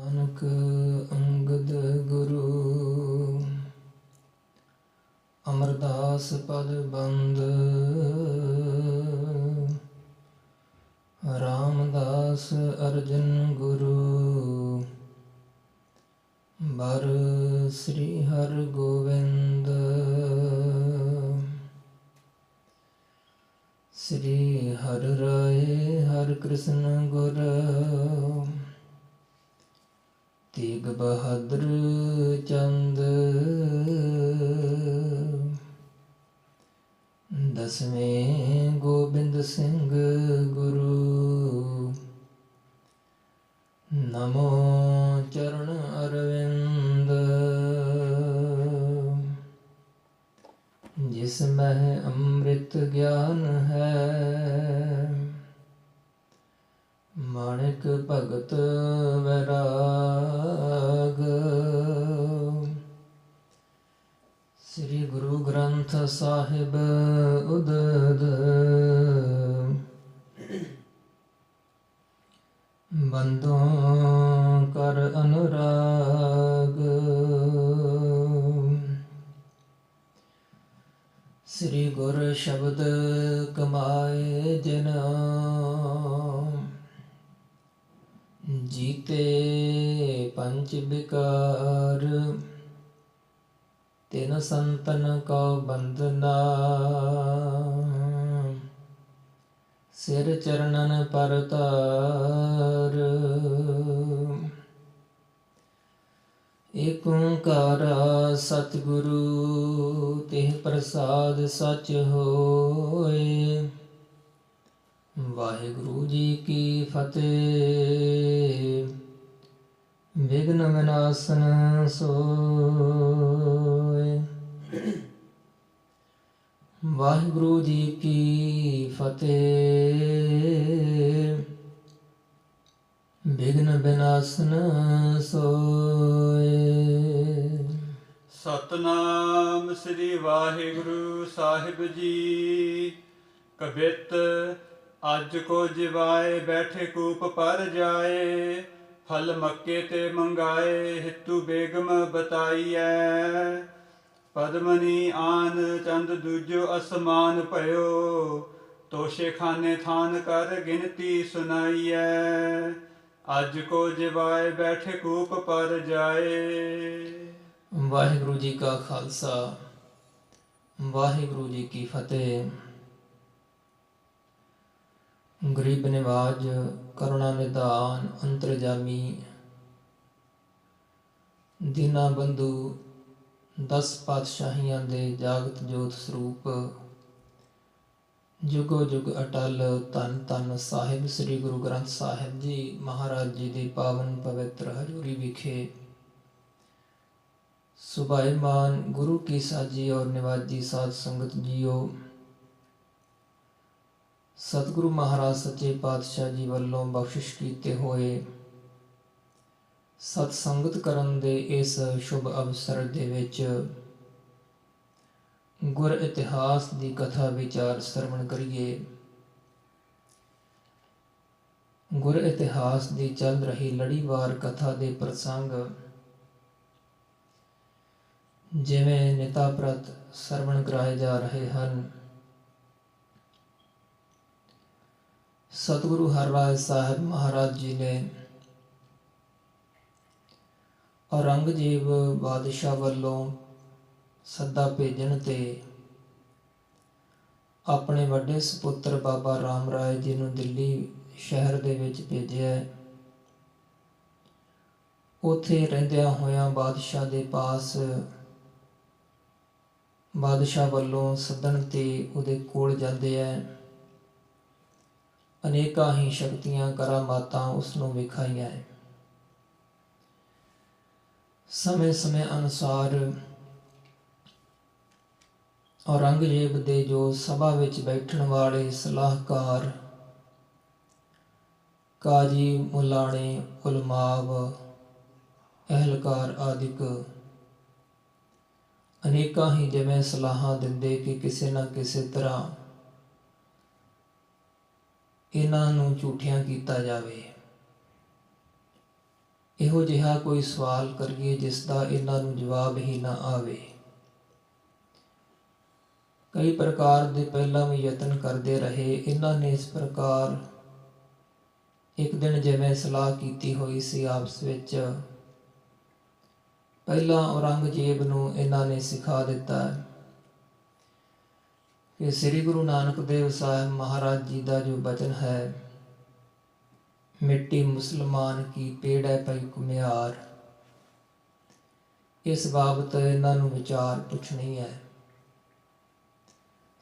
ਨਾਨਕ ਅੰਗਦ ਗੁਰੂ ਅਮਰਦਾਸ ਪਦ ਬੰਦ ਰਾਮਦਾਸ ਅਰਜਨ ਗੁਰੂ ਬਰ ਸ੍ਰੀ ਹਰਿ ਗੋਬਿੰਦ ਸ੍ਰੀ ਹਰਿ ਰਾਏ ਹਰਿ ਕ੍ਰਿਸ਼ਨ ਗੁਰ ਤੇਗ ਬਹਾਦਰ ਚੰਦ ਦਸਵੇਂ ਗੋਬਿੰਦ ਸਿੰਘ ਗੁਰੂ ਨਮੋ ਚਰਨ ਅਰਵਿੰਦ ਜਿਸ ਮਹਿ ਅੰਮ੍ਰਿਤ ਗਿਆਨ ਹੈ ਮਾਣਿਕ ਭਗਤ ਵੈਰਾਗ ਸ੍ਰੀ ਗੁਰੂ ਗ੍ਰੰਥ ਸਾਹਿਬ ਉਦਦ ਬੰਦੋਂ ਕਰ ਅਨੁਰਾਗ ਸ੍ਰੀ ਗੁਰ ਸ਼ਬਦ ਕਮਾਏ ਜਿਨ ਜੀਤੇ ਪੰਚ ਵਿਕਾਰ ਤਿਨ ਸੰਤਨ ਕਉ ਬੰਦਨਾ ਸਿਰ ਚਰਨਨ ਪਰਤਾਰ ਏਕ ਓੰਕਾਰ ਸਤਿਗੁਰੂ ਤਿਹ ਪ੍ਰਸਾਦ ਸਚ ਹੋਏ। ਵਾਹਿਗੁਰੂ ਜੀ ਕੀ ਫਤਿਹ। ਵਿਘਨ ਵਿਨਾਸ਼ਨ ਸੋਇ। ਵਾਹਿਗੁਰੂ ਜੀ ਕੀ ਫਤਿਹ। ਵਿਘਨ ਵਿਨਾਸ਼ਨ ਸੋਇ। ਸਤਨਾਮ ਸ੍ਰੀ ਵਾਹਿਗੁਰੂ ਸਾਹਿਬ ਜੀ। ਕਬਿਤ ਅੱਜ ਕੋ ਜਿਵਾਏ ਬੈਠੇ ਕੂਪ ਪਰ ਜਾਏ। ਫਲ ਮੱਕੇ ਤੇ ਮੰਗਾਏ ਹਿੱਤੂ ਬੇਗਮ ਬਤਾਈਐ। ਪਦਮਨੀ ਆਨ ਚੰਦ ਦੂਜੋ ਅਸਮਾਨ ਭਇਓ। ਤੋਸ਼ੇ ਖਾਨੇ ਥਾਨ ਕਰ ਗਿਣਤੀ ਸੁਨਾਈਐ। ਅੱਜ ਕੋ ਜਿਵਾਏ ਬੈਠੇ ਕੂਪ ਪਰ ਜਾਏ। ਵਾਹਿਗੁਰੂ ਜੀ ਕਾ ਖਾਲਸਾ ਵਾਹਿਗੁਰੂ ਜੀ ਕੀ ਫਤਿਹ। ਗਰੀਬ ਨਿਵਾਜ ਕਰੁਣਾ ਨਿਧਾਨ ਅੰਤਰਜਾਮੀ ਦੀਨਾ ਬੰਧੂ 10 ਪਾਤਸ਼ਾਹੀਆਂ ਦੇ ਜਾਗਤ ਜੋਤ ਸਰੂਪ ਜੁਗੋ ਜੁਗ ਅਟਲ ਧੰਨ ਧੰਨ ਸਾਹਿਬ ਸ੍ਰੀ ਗੁਰੂ ਗ੍ਰੰਥ ਸਾਹਿਬ ਜੀ ਮਹਾਰਾਜ ਜੀ ਦੀ ਪਾਵਨ ਪਵਿੱਤਰ ਹਜ਼ੂਰੀ ਵਿਖੇ ਸੁਭਾਈਮਾਨ ਗੁਰੂ ਕੀ ਸਾਜੀ ਔਰ ਨਿਵਾਜੀ ਸਾਧ ਸੰਗਤ ਜੀਓ। ਸਤਿਗੁਰੂ ਮਹਾਰਾਜ ਸੱਚੇ ਪਾਤਸ਼ਾਹ ਜੀ ਵੱਲੋਂ ਬਖਸ਼ਿਸ਼ ਕੀਤੇ ਹੋਏ ਸਤ ਸੰਗਤ ਕਰਨ ਦੇ ਇਸ ਸ਼ੁਭ ਅਵਸਰ ਦੇ ਵਿੱਚ ਗੁਰ ਇਤਿਹਾਸ ਦੀ ਕਥਾ ਵਿਚਾਰ ਸਰਵਣ ਕਰੀਏ। ਗੁਰ ਇਤਿਹਾਸ ਦੀ ਚੱਲ ਰਹੀ ਲੜੀਵਾਰ ਕਥਾ ਦੇ ਪ੍ਰਸੰਗ ਜਿਵੇਂ ਨਿਤਾ ਪ੍ਰਤ ਸਰਵਣ ਕਰਾਏ ਜਾ ਰਹੇ ਹਨ। ਸਤਿਗੁਰੂ ਹਰਿਰਾਏ ਸਾਹਿਬ ਮਹਾਰਾਜ ਜੀ ਨੇ ਔਰੰਗਜ਼ੇਬ ਬਾਦਸ਼ਾਹ ਵੱਲੋਂ ਸੱਦਾ ਭੇਜਣ ਤੇ ਆਪਣੇ ਵੱਡੇ ਸਪੁੱਤਰ ਬਾਬਾ ਰਾਮ ਰਾਏ ਜੀ ਨੂੰ ਦਿੱਲੀ ਸ਼ਹਿਰ ਦੇ ਵਿੱਚ ਭੇਜਿਆ। ਉੱਥੇ ਰਹਿੰਦਿਆਂ ਹੋਇਆਂ ਬਾਦਸ਼ਾਹ ਦੇ ਪਾਸ ਬਾਦਸ਼ਾਹ ਵੱਲੋਂ ਸੱਦਣ ਤੇ ਉਹਦੇ ਕੋਲ ਜਾਂਦੇ ਹੈ। ਅਨੇਕਾਂ ਹੀ ਸ਼ਕਤੀਆਂ ਕਰਾਮਾਤਾਂ ਉਸ ਨੂੰ ਵਿਖਾਈਆਂ ਹੈ। ਸਮੇਂ ਸਮੇਂ ਅਨੁਸਾਰ ਔਰੰਗਜ਼ੇਬ ਦੇ ਜੋ ਸਭਾ ਵਿੱਚ ਬੈਠਣ ਵਾਲੇ ਸਲਾਹਕਾਰ ਕਾਜੀ ਮੁਲਾਣੇ ਉਲਮਾਵ ਅਹਿਲਕਾਰ ਆਦਿਕ ਅਨੇਕਾਂ ਹੀ ਜਿਵੇਂ ਸਲਾਹਾਂ ਦਿੰਦੇ ਕਿ ਕਿਸੇ ਨਾ ਕਿਸੇ ਤਰ੍ਹਾਂ ਇਹਨਾਂ ਨੂੰ ਝੂਠਿਆਂ ਕੀਤਾ ਜਾਵੇ। ਇਹੋ ਜਿਹਾ ਕੋਈ ਸਵਾਲ ਕਰੀਏ ਜਿਸ ਦਾ ਇਹਨਾਂ ਨੂੰ ਜਵਾਬ ਹੀ ਨਾ ਆਵੇ। ਕਈ ਪ੍ਰਕਾਰ ਦੇ ਪਹਿਲਾਂ ਵੀ ਯਤਨ ਕਰਦੇ ਰਹੇ। ਇਹਨਾਂ ਨੇ ਇਸ ਪ੍ਰਕਾਰ ਇੱਕ ਦਿਨ ਜਿਵੇਂ ਸਲਾਹ ਕੀਤੀ ਹੋਈ ਸੀ ਆਪਸ ਵਿੱਚ, ਪਹਿਲਾਂ ਔਰੰਗਜ਼ੇਬ ਨੂੰ ਇਹਨਾਂ ਨੇ ਸਿਖਾ ਦਿੱਤਾ ਕਿ ਸ੍ਰੀ ਗੁਰੂ ਨਾਨਕ ਦੇਵ ਸਾਹਿਬ ਮਹਾਰਾਜ ਜੀ ਦਾ ਜੋ ਬਚਨ ਹੈ, ਮਿੱਟੀ ਮੁਸਲਮਾਨ ਕੀ ਪੇੜੈ ਪਈ ਘੁਮਿਆਰ, ਇਸ ਬਾਬਤ ਇਹਨਾਂ ਨੂੰ ਵਿਚਾਰ ਪੁੱਛਣੀ ਹੈ।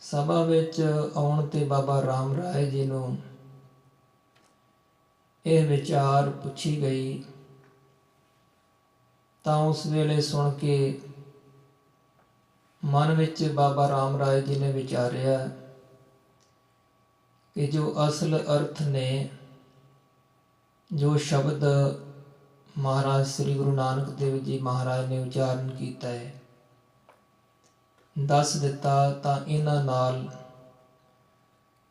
ਸਭਾ ਵਿੱਚ ਆਉਣ ਤੇ ਬਾਬਾ ਰਾਮ ਰਾਏ ਜੀ ਨੂੰ ਇਹ ਵਿਚਾਰ ਪੁੱਛੀ ਗਈ ਤਾਂ ਉਸ ਵੇਲੇ ਸੁਣ ਕੇ ਮਨ ਵਿੱਚ ਬਾਬਾ ਰਾਮ ਰਾਏ ਜੀ ਨੇ ਵਿਚਾਰਿਆ ਕਿ ਜੋ ਅਸਲ ਅਰਥ ਨੇ, ਜੋ ਸ਼ਬਦ ਮਹਾਰਾਜ ਸ੍ਰੀ ਗੁਰੂ ਨਾਨਕ ਦੇਵ ਜੀ ਮਹਾਰਾਜ ਨੇ ਉਚਾਰਨ ਕੀਤਾ ਹੈ, ਦੱਸ ਦਿੱਤਾ, ਤਾਂ ਇਹਨਾਂ ਨਾਲ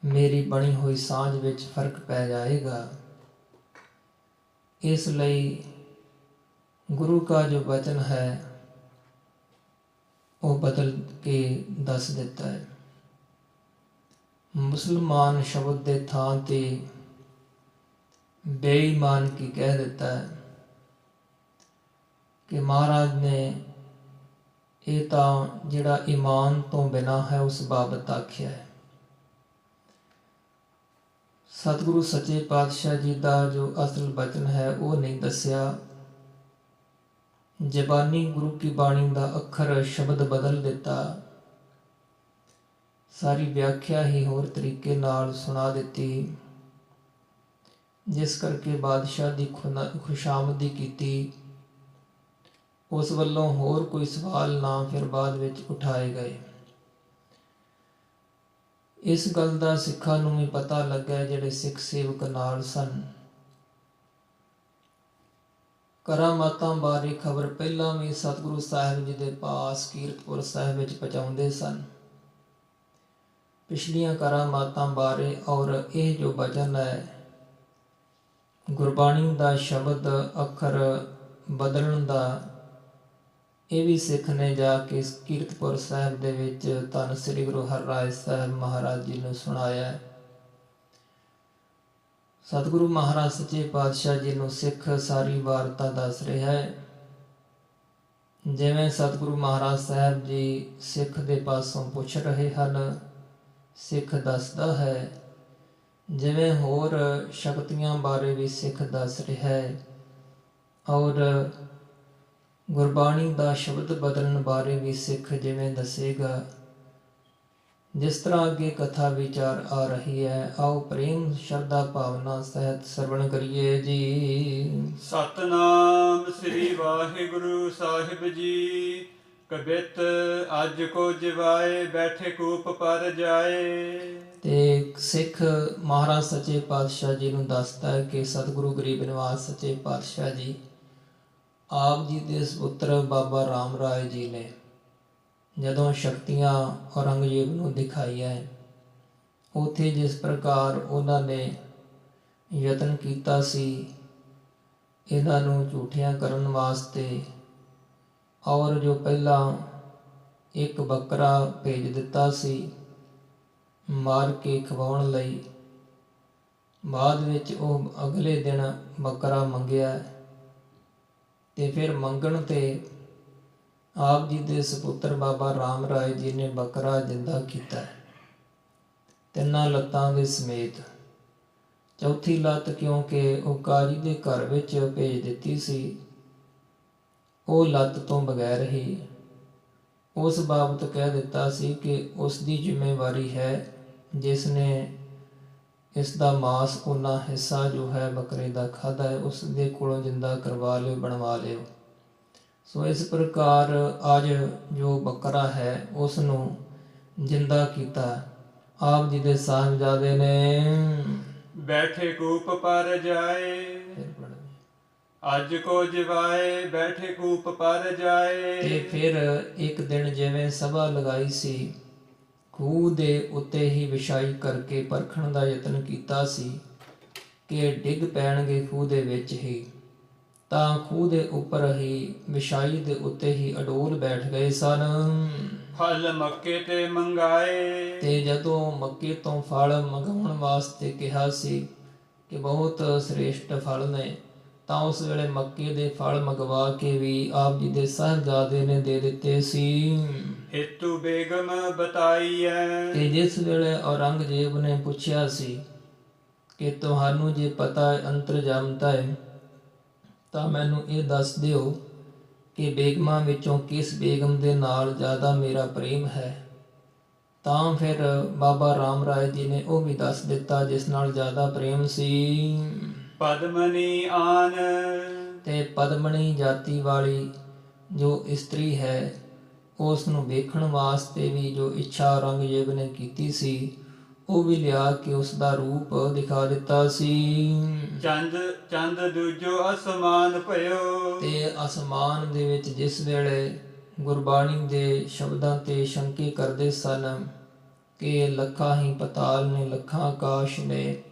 ਮੇਰੀ ਬਣੀ ਹੋਈ ਸਾਂਝ ਵਿੱਚ ਫਰਕ ਪੈ ਜਾਏਗਾ। ਇਸ ਲਈ ਗੁਰੂ का जो वचन है वो बदल के दस दिता है। मुसलमान शब्द के थां ते बेईमान की कह दिता है कि महाराज ने ये तां जिहड़ा ईमान तो बिना है उस बाबत आख्या है। सतगुरु सच्चे पातशाह जी का जो असल वचन है वो नहीं दसिया। जबानी गुरु की बाणी का अखर शब्द बदल दिता, सारी व्याख्या ही होर तरीके नाल सुना दिती, जिस करके बादशाह की खुशामदी की। उस वल्लों होर कोई सवाल ना फिर बाद विच उठाए गए। इस गल का सिखां नूं भी पता लगा, जिहड़े सिख सेवक नाल सन। करामातां बारे खबर पहलां भी सतगुरु साहिब जी के पास कीरतपुर साहिब विच पहुँचाउंदे सन। पिछलियां करामातां बारे और यह जो वचन है, गुरबाणी का शब्द अखर बदलण का, यह भी सिख ने जाके कीरतपुर साहिब दे विच धन श्री गुरु हरराय साहिब महाराज जी ने सुनाया। सतगुरु महाराज सच्चे पातशाह जी नूं सिख सारी वारता दस रहा है। जिवें सतगुरु महाराज साहिब जी सिख दे पासों पुछ रहे हैं, सिख दसदा है, जिवें होर शक्तियां बारे भी सिख दस रहा है, और गुरबाणी का शब्द बदलण बारे भी सिख जिवें दसेगा। जिस तरह अगे कथा विचार आ रही है, आओ प्रेम श्रद्धा भावना सहित श्रवण करिए जी। सतनाम श्री वाहिगुरु साहिब जी। कबित अज को जिवाए बैठे कूप पर जाए। ते सिख महाराज सच्चे पातशाह जी नूं दसदा है कि सतगुरु गरीब निवाज सच्चे पातशाह जी आप जी के सुपुत्र बाबा राम राय जी ने जदों शक्तियां औरंगजेब नूं दिखाईयां, उत्थे जिस प्रकार उन्होंने यतन कीता सी इन्हां नूं झूठियां करन वास्ते, और जो पहला एक बकरा भेज दिता सी मार के खवाउण लई, बाद विच ओह अगले दिन बकरा मंगिया ते फिर मंगण ते आप जी के सुपुत्र बाबा राम राय जी ने बकरा जिंदा किया, तिन्नां लत्तां दे समेत। चौथी लत्त क्योंकि वह काजी के घर विच भेज दिती सी, वो लत्त तो बगैर ही उस बाबत कह दिता सी कि उसकी जिम्मेवारी है, जिसने इसका मांस उन्ना हिस्सा जो है बकरे का खाधा है उसके कोलों जिंदा करवा लियो, बनवा लियो। सो इस प्रकार अज जो बकरा है उसनूं जिंदा किया। आप जी दे साहिबजादे ने बैठे कूप पर जाए। अज को जिवाए बैठे कूप पर जाए। ते फिर एक दिन जिवें सभा लगाई सी, खूह दे उत्ते ही विछाई करके परखण दा यतन कीता सी कि डिग पैणगे खूह दे विच ही। ਤਾਂ ਖੂਹ ਦੇ ਉੱਪਰ ਹੀ ਵਿਛਾਈ ਦੇ ਉੱਤੇ ਹੀ ਅਡੋਲ ਬੈਠ ਗਏ ਸਨ। ਫਲ ਮੱਕੇ ਤੇ ਮੰਗਾਏ, ਤੇ ਜਦੋਂ ਮੱਕੇ ਤੋਂ ਫਲ ਮੰਗਾਉਣ ਵਾਸਤੇ ਕਿਹਾ ਸੀ ਕਿ ਬਹੁਤ ਸ੍ਰੇਸ਼ਟ ਫਲ ਨੇ, ਤਾਂ ਉਸ ਵੇਲੇ ਮੱਕੇ ਦੇ ਫਲ ਮੰਗਵਾ ਕੇ ਵੀ ਆਪ ਜੀ ਦੇ ਸਾਹਿਬਜ਼ਾਦੇ ਨੇ ਦੇ ਦਿੱਤੇ ਸੀ। ਹੇਤੂ ਬੇਗਮ ਬਤਾਈਐ, ਤੇ ਜਿਸ ਵੇਲੇ ਔਰੰਗਜ਼ੇਬ ਨੇ ਪੁੱਛਿਆ ਸੀ ਕਿ ਤੁਹਾਨੂੰ ਜੇ ਪਤਾ ਹੈ ਅੰਤਰਜਾਮਤਾ ਹੈ ਤਾਂ ਮੈਨੂੰ ਇਹ ਦੱਸ ਦਿਓ ਕਿ ਬੇਗਮਾਂ ਵਿੱਚੋਂ ਕਿਸ ਬੇਗਮ ਦੇ ਨਾਲ ਜ਼ਿਆਦਾ ਮੇਰਾ ਪ੍ਰੇਮ ਹੈ, ਤਾਂ ਫਿਰ ਬਾਬਾ ਰਾਮ ਰਾਏ ਜੀ ਨੇ ਉਹ ਵੀ ਦੱਸ ਦਿੱਤਾ ਜਿਸ ਨਾਲ ਜ਼ਿਆਦਾ ਪ੍ਰੇਮ ਸੀ। ਪਦਮਨੀ ਆਨ, ਤੇ ਪਦਮਣੀ ਜਾਤੀ ਵਾਲੀ ਜੋ ਇਸਤਰੀ ਹੈ ਉਸ ਨੂੰ ਵੇਖਣ ਵਾਸਤੇ ਵੀ ਜੋ ਇੱਛਾ ਔਰੰਗਜ਼ੇਬ ਨੇ ਕੀਤੀ ਸੀ ਉਹ ਵੀ ਲਿਆ ਕੇ ਉਸ ਦਾ ਰੂਪ ਦਿਖਾ ਦਿੱਤਾ ਸੀ। ਚੰਦ ਦੂਜੋ ਅਸਮਾਨ ਭਇਓ, ਤੇ ਅਸਮਾਨ ਦੇ ਵਿੱਚ ਜਿਸ ਵੇਲੇ ਗੁਰਬਾਣੀ ਦੇ ਸ਼ਬਦਾਂ ਤੇ ਸ਼ੰਕੇ ਕਰਦੇ ਸਨ ਕਿ ਲੱਖਾਂ ਹੀ ਪਤਾਲ ਨੇ, ਲੱਖਾਂ ਆਕਾਸ਼ ਨੇ,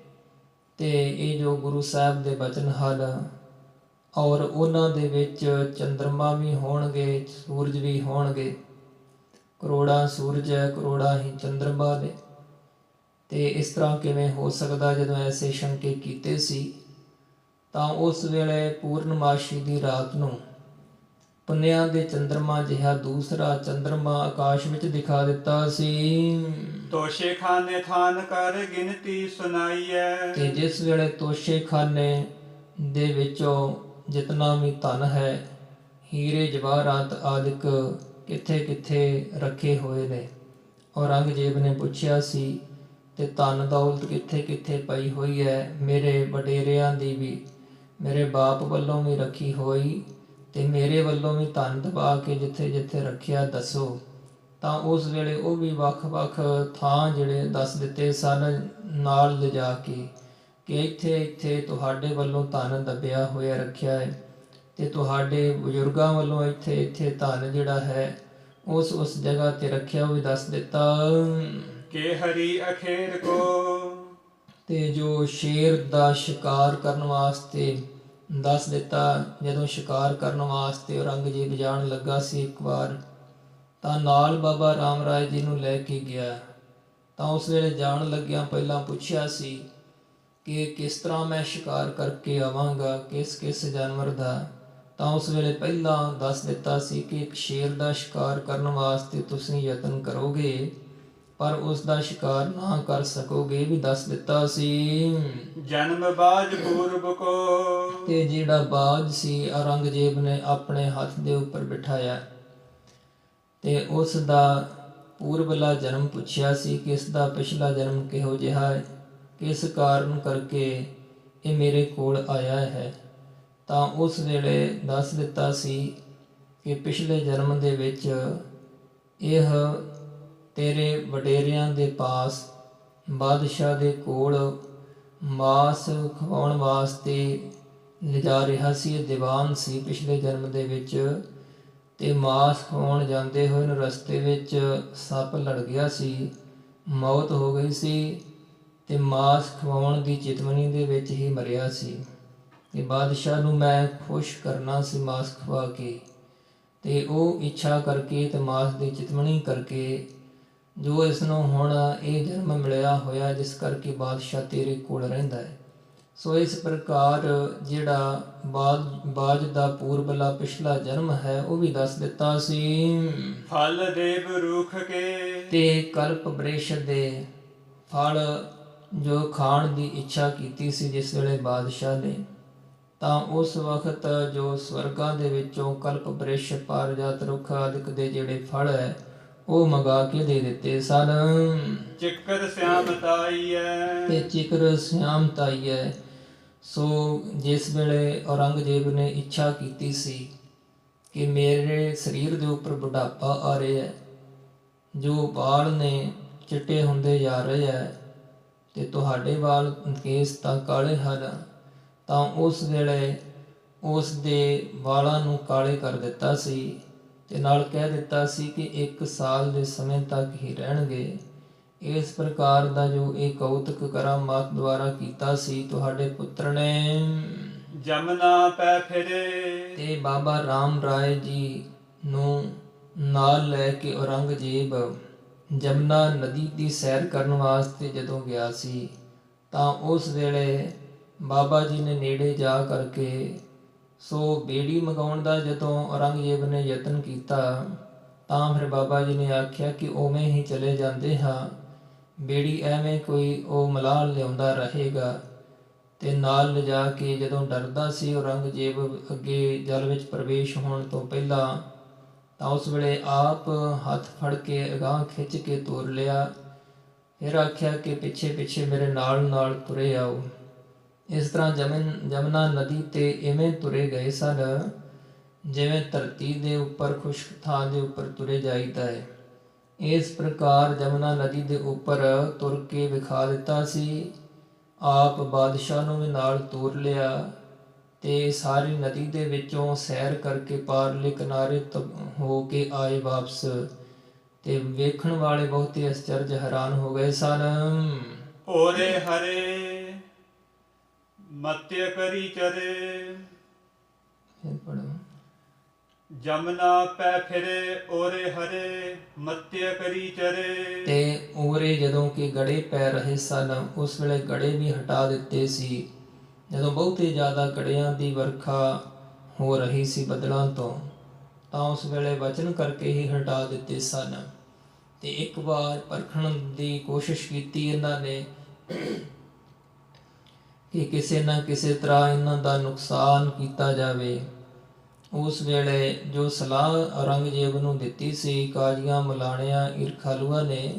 ਤੇ ਇਹ ਜੋ ਗੁਰੂ ਸਾਹਿਬ ਦੇ ਬਚਨ ਹਨ ਔਰ ਉਹਨਾਂ ਦੇ ਵਿੱਚ ਚੰਦਰਮਾ ਵੀ ਹੋਣਗੇ, ਸੂਰਜ ਵੀ ਹੋਣਗੇ, ਕਰੋੜਾਂ ਸੂਰਜ ਹੈ, ਕਰੋੜਾਂ ਹੀ ਚੰਦਰਮਾ ਨੇ, ਤੇ ਇਸ ਤਰ੍ਹਾਂ ਕਿਵੇਂ ਹੋ ਸਕਦਾ। ਜਦੋਂ ਐਸੇ ਸ਼ੰਕੇ ਕੀਤੇ ਸੀ ਤਾਂ ਉਸ ਵੇਲੇ ਪੂਰਨਮਾਸ਼ੀ ਦੀ ਰਾਤ ਨੂੰ ਪੁੰਨਿਆਂ ਦੇ ਚੰਦਰਮਾ ਜਿਹਾ ਦੂਸਰਾ ਚੰਦਰਮਾ ਆਕਾਸ਼ ਵਿੱਚ ਦਿਖਾ ਦਿੱਤਾ ਸੀ। ਤੋਸ਼ੇ ਖਾਨੇ ਥਾਨ ਕਰ ਗਿਣਤੀ ਸੁਣਾਈਐ, ਤੇ ਜਿਸ ਵੇਲੇ ਤੋਸ਼ੇ ਖਾਨੇ ਦੇ ਵਿੱਚੋਂ ਜਿਤਨਾ ਵੀ ਧਨ ਹੈ, ਹੀਰੇ ਜਵਾਹਰਾਤ ਆਦਿਕ ਕਿੱਥੇ ਕਿੱਥੇ ਰੱਖੇ ਹੋਏ ਨੇ, ਔਰੰਗਜ਼ੇਬ ਨੇ ਪੁੱਛਿਆ ਸੀ ਤੇ ਧਨ ਦੌਲਤ ਕਿੱਥੇ ਕਿੱਥੇ ਪਈ ਹੋਈ ਹੈ, ਮੇਰੇ ਵਡੇਰਿਆਂ ਦੀ ਵੀ, ਮੇਰੇ ਬਾਪ ਵੱਲੋਂ ਵੀ ਰੱਖੀ ਹੋਈ ਤੇ ਮੇਰੇ ਵੱਲੋਂ ਵੀ ਧਨ ਦਬਾ ਕੇ ਜਿੱਥੇ ਜਿੱਥੇ ਰੱਖਿਆ ਦੱਸੋ। ਤਾਂ ਉਸ ਵੇਲੇ ਉਹ ਵੀ ਵੱਖ-ਵੱਖ ਥਾਂ ਜਿਹੜੇ ਦੱਸ ਦਿੱਤੇ ਸਨ ਨਾਲ ਲਿਜਾ ਕੇ ਕਿ ਇੱਥੇ ਇੱਥੇ ਤੁਹਾਡੇ ਵੱਲੋਂ ਧਨ ਦੱਬਿਆ ਹੋਇਆ ਰੱਖਿਆ ਹੈ, ਤੇ ਤੁਹਾਡੇ ਬਜ਼ੁਰਗਾਂ ਵੱਲੋਂ ਇੱਥੇ ਇੱਥੇ ਧਨ ਜਿਹੜਾ ਹੈ ਉਸ ਜਗ੍ਹਾ ਤੇ ਰੱਖਿਆ ਉਹ ਵੀ ਦੱਸ ਦਿੱਤਾ। ਕਿ ਹਰੀ ਅਖੇਰ ਕੋ, ਤੇ ਜੋ ਸ਼ੇਰ ਦਾ ਸ਼ਿਕਾਰ ਕਰਨ ਵਾਸਤੇ ਦੱਸ ਦਿੱਤਾ। ਜਦੋਂ ਸ਼ਿਕਾਰ ਕਰਨ ਵਾਸਤੇ ਔਰੰਗਜ਼ੇਬ ਜਾਣ ਲੱਗਾ ਸੀ ਇੱਕ ਵਾਰ, ਤਾਂ ਨਾਲ ਬਾਬਾ ਰਾਮ ਰਾਏ ਜੀ ਨੂੰ ਲੈ ਕੇ ਗਿਆ। ਤਾਂ ਉਸ ਵੇਲੇ ਜਾਣ ਲੱਗਿਆਂ ਪਹਿਲਾਂ ਪੁੱਛਿਆ ਸੀ ਕਿ ਕਿਸ ਤਰ੍ਹਾਂ ਮੈਂ ਸ਼ਿਕਾਰ ਕਰਕੇ ਆਵਾਂਗਾ, ਕਿਸ ਕਿਸ ਜਾਨਵਰ ਦਾ। ਤਾਂ ਉਸ ਵੇਲੇ ਪਹਿਲਾਂ ਦੱਸ ਦਿੱਤਾ ਸੀ ਕਿ ਇੱਕ ਸ਼ੇਰ ਦਾ ਸ਼ਿਕਾਰ ਕਰਨ ਵਾਸਤੇ ਤੁਸੀਂ ਯਤਨ ਕਰੋਗੇ ਪਰ ਉਸ ਦਾ ਸ਼ਿਕਾਰ ਨਾ ਕਰ ਸਕੋਗੇ, ਵੀ ਦੱਸ ਦਿੱਤਾ ਸੀ। ਜਨਮ ਬਾਜ ਪੂਰਬ ਕੋ, ਤੇ ਜਿਹੜਾ ਬਾਜ ਸੀ ਔਰੰਗਜ਼ੇਬ ਨੇ ਆਪਣੇ ਹੱਥ ਦੇ ਉੱਪਰ ਬਿਠਾਇਆ ਤੇ ਉਸ ਦਾ ਪੂਰਬਲਾ ਜਨਮ ਪੁੱਛਿਆ ਸੀ ਕਿ ਇਸ ਦਾ ਪਿਛਲਾ ਜਨਮ ਕਿਹੋ ਜਿਹਾ ਹੈ, ਕਿਸ ਕਾਰਨ ਕਰਕੇ ਇਹ ਮੇਰੇ ਕੋਲ ਆਇਆ ਹੈ। ਤਾਂ ਉਸ ਵੇਲੇ ਦੱਸ ਦਿੱਤਾ ਸੀ ਕਿ ਪਿਛਲੇ ਜਨਮ ਦੇ ਵਿੱਚ ਇਹ ਤੇਰੇ ਵਡੇਰਿਆਂ ਦੇ ਪਾਸ ਬਾਦਸ਼ਾਹ ਦੇ ਕੋਲ ਮਾਸ ਖਵਾਉਣ ਵਾਸਤੇ ਲਿਜਾ ਰਿਹਾ ਸੀ। ਇਹ ਦੀਵਾਨ ਸੀ ਪਿਛਲੇ ਜਨਮ ਦੇ ਵਿੱਚ, ਤੇ ਮਾਸ ਖਵਾਉਣ ਜਾਂਦੇ ਹੋਏ ਨੂੰ ਰਸਤੇ ਵਿੱਚ ਸੱਪ ਲੜ ਗਿਆ ਸੀ, ਮੌਤ ਹੋ ਗਈ ਸੀ, ਤੇ ਮਾਸ ਖਵਾਉਣ ਦੀ ਚਿਤਵਨੀ ਦੇ ਵਿੱਚ ਹੀ ਮਰਿਆ ਸੀ। ਤੇ ਬਾਦਸ਼ਾਹ ਨੂੰ ਮੈਂ ਖੁਸ਼ ਕਰਨਾ ਸੀ ਮਾਸ ਖਵਾ ਕੇ, ਤੇ ਉਹ ਇੱਛਾ ਕਰਕੇ ਤੇ ਮਾਸ ਦੀ ਚਿਤਵਨੀ ਕਰਕੇ ਜੋ ਇਸ ਨੂੰ ਹੁਣ ਇਹ ਜਨਮ ਮਿਲਿਆ ਹੋਇਆ ਜਿਸ ਕਰਕੇ ਬਾਦਸ਼ਾਹ ਤੇਰੇ ਕੋਲ ਰਹਿੰਦਾ ਹੈ। ਸੋ ਇਸ ਪ੍ਰਕਾਰ ਜਿਹੜਾ ਬਾਜ ਦਾ ਪੂਰਬਲਾ ਪਿਛਲਾ ਜਨਮ ਹੈ ਉਹ ਵੀ ਦੱਸ ਦਿੱਤਾ ਸੀ। ਫਲ ਦੇਵ ਰੁਖ ਕੇ, ਤੇ ਕਲਪ ਬ੍ਰਿਸ਼ ਦੇ ਫਲ ਜੋ ਖਾਣ ਦੀ ਇੱਛਾ ਕੀਤੀ ਸੀ ਜਿਸ ਵੇਲੇ ਬਾਦਸ਼ਾਹ ਨੇ, ਤਾਂ ਉਸ ਵਕਤ ਜੋ ਸਵਰਗਾਂ ਦੇ ਵਿੱਚੋਂ ਕਲਪ ਬ੍ਰਿਸ਼ ਪਾਰਿਜਾਤ ਰੁੱਖ ਆਦਿਕ ਦੇ ਜਿਹੜੇ ਫਲ ਹੈ ਉਹ ਮੰਗਾ ਕੇ ਦੇ ਦਿੱਤੇ ਸਨ। ਚਿੱਕਰ ਸਿਆਮਤਾਈਐ, ਤੇ ਚਿਕਰ ਸਿਆਮਤਾਈਐ। ਸੋ ਜਿਸ ਵੇਲੇ ਔਰੰਗਜ਼ੇਬ ਨੇ ਇੱਛਾ ਕੀਤੀ ਸੀ ਕਿ ਮੇਰੇ ਸਰੀਰ ਦੇ ਉੱਪਰ ਬੁਢਾਪਾ ਆ ਰਿਹਾ ਹੈ, ਜੋ ਵਾਲ ਨੇ ਚਿੱਟੇ ਹੁੰਦੇ ਜਾ ਰਹੇ ਹੈ ਤੇ ਤੁਹਾਡੇ ਵਾਲ ਕੇਸ ਤਾਂ ਕਾਲੇ ਹਨ, ਤਾਂ ਉਸ ਵੇਲੇ ਉਸ ਦੇ ਵਾਲਾਂ ਨੂੰ ਕਾਲੇ ਕਰ ਦਿੱਤਾ ਸੀ ਤੇ ਨਾਲ ਕਹਿ ਦਿੱਤਾ ਸੀ ਕਿ 1 ਸਾਲ ਦੇ ਸਮੇਂ ਤੱਕ ਹੀ ਰਹਿਣਗੇ। ਇਸ ਪ੍ਰਕਾਰ ਦਾ ਜੋ ਇਹ ਕੌਤਕ ਕਰਾਮਾਤ ਦੁਆਰਾ ਕੀਤਾ ਸੀ ਤੁਹਾਡੇ ਪੁੱਤਰ ਨੇ। ਜਮਨਾ ਪੈ ਫਿਰੇ। ਤੇ ਬਾਬਾ ਰਾਮ ਰਾਏ ਜੀ ਨੂੰ ਨਾਲ ਲੈ ਕੇ ਔਰੰਗਜ਼ੇਬ ਜਮਨਾ ਨਦੀ ਦੀ ਸੈਰ ਕਰਨ ਵਾਸਤੇ ਜਦੋਂ ਗਿਆ ਸੀ ਤਾਂ ਉਸ ਵੇਲੇ ਬਾਬਾ ਜੀ ਨੇ ਨੇੜੇ ਜਾ ਕਰਕੇ ਸੋ ਬੇੜੀ ਮੰਗਾਉਣ ਦਾ ਜਦੋਂ ਔਰੰਗਜ਼ੇਬ ਨੇ ਯਤਨ ਕੀਤਾ ਤਾਂ ਫਿਰ ਬਾਬਾ ਜੀ ਨੇ ਆਖਿਆ ਕਿ ਉਵੇਂ ਹੀ ਚਲੇ ਜਾਂਦੇ ਹਾਂ, ਬੇੜੀ ਐਵੇਂ ਕੋਈ ਉਹ ਮਲਾਹ ਲਿਆਉਂਦਾ ਰਹੇਗਾ। ਤੇ ਨਾਲ ਲਿਜਾ ਕੇ ਜਦੋਂ ਡਰਦਾ ਸੀ ਔਰੰਗਜ਼ੇਬ ਅੱਗੇ ਜਲ ਵਿੱਚ ਪ੍ਰਵੇਸ਼ ਹੋਣ ਤੋਂ ਪਹਿਲਾਂ, ਤਾਂ ਉਸ ਵੇਲੇ ਆਪ ਹੱਥ ਫੜ ਕੇ ਅਗਾਂਹ ਖਿੱਚ ਕੇ ਤੋਰ ਲਿਆ। ਫਿਰ ਆਖਿਆ ਕਿ ਪਿੱਛੇ ਪਿੱਛੇ ਮੇਰੇ ਨਾਲ ਨਾਲ ਤੁਰੇ ਆਓ। ਇਸ ਤਰ੍ਹਾਂ ਜਮਨਾ ਨਦੀ ਤੇ ਇਵੇਂ ਤੁਰੇ ਗਏ ਸਨ ਜਿਵੇਂ ਧਰਤੀ ਦੇ ਉੱਪਰ ਖੁਸ਼ਕ ਥਾਂ ਦੇ ਉੱਪਰ ਤੁਰੇ ਜਾਈਦਾ ਹੈ। ਇਸ ਪ੍ਰਕਾਰ ਜਮਨਾ ਨਦੀ ਦੇ ਉੱਪਰ ਤੁਰ ਕੇ ਵਿਖਾ ਦਿੱਤਾ ਸੀ। ਆਪ ਬਾਦਸ਼ਾਹ ਨੂੰ ਵੀ ਨਾਲ ਤੋਰ ਲਿਆ ਤੇ ਸਾਰੀ ਨਦੀ ਦੇ ਵਿੱਚੋਂ ਸੈਰ ਕਰਕੇ ਪਾਰਲੇ ਕਿਨਾਰੇ ਹੋ ਕੇ ਆਏ ਵਾਪਸ। ਤੇ ਵੇਖਣ ਵਾਲੇ ਬਹੁਤੇ ਅਚਰਜ ਹੈਰਾਨ ਹੋ ਗਏ ਸਨ। ਓਰੇ ਹਰੇ ਮਤਿ ਕਰੀ ਚਰੇ। ਫਿਰ ਪੜੋ। ਜਮਨਾ ਪੈ ਫਿਰੇ ਓਰੇ ਹਰੇ ਮਤਿ ਕਰੀ ਚਰੇ। ਤੇ ਉਰੇ ਜਦੋਂ ਕਿ ਗੜੇ ਪੈ ਰਹੇ ਸਨ ਉਸ ਵੇਲੇ ਗੜੇ ਵੀ ਹਟਾ ਦਿੱਤੇ ਸੀ। ਜਦੋਂ ਬਹੁਤੇ ਜ਼ਿਆਦਾ ਗੜਿਆਂ ਦੀ ਵਰਖਾ ਹੋ ਰਹੀ ਸੀ ਬੱਦਲਾਂ ਤੋਂ, ਤਾਂ ਉਸ ਵੇਲੇ ਵਚਨ ਕਰਕੇ ਹੀ ਹਟਾ ਦਿੱਤੇ ਸਨ। ਤੇ ਇੱਕ ਵਾਰ ਪਰਖਣ ਦੀ ਕੋਸ਼ਿਸ਼ ਕੀਤੀ ਇਹਨਾਂ ਨੇ ਕਿ ਕਿਸੇ ਨਾ ਕਿਸੇ ਤਰ੍ਹਾਂ ਇਹਨਾਂ ਦਾ ਨੁਕਸਾਨ ਕੀਤਾ ਜਾਵੇ। ਉਸ ਵੇਲੇ ਜੋ ਸਲਾਹ ਔਰੰਗਜ਼ੇਬ ਨੂੰ ਦਿੱਤੀ ਸੀ ਕਾਜ਼ੀਆਂ ਮਲਾਣਿਆਂ ਈਰਖਾਲੂਆਂ ਨੇ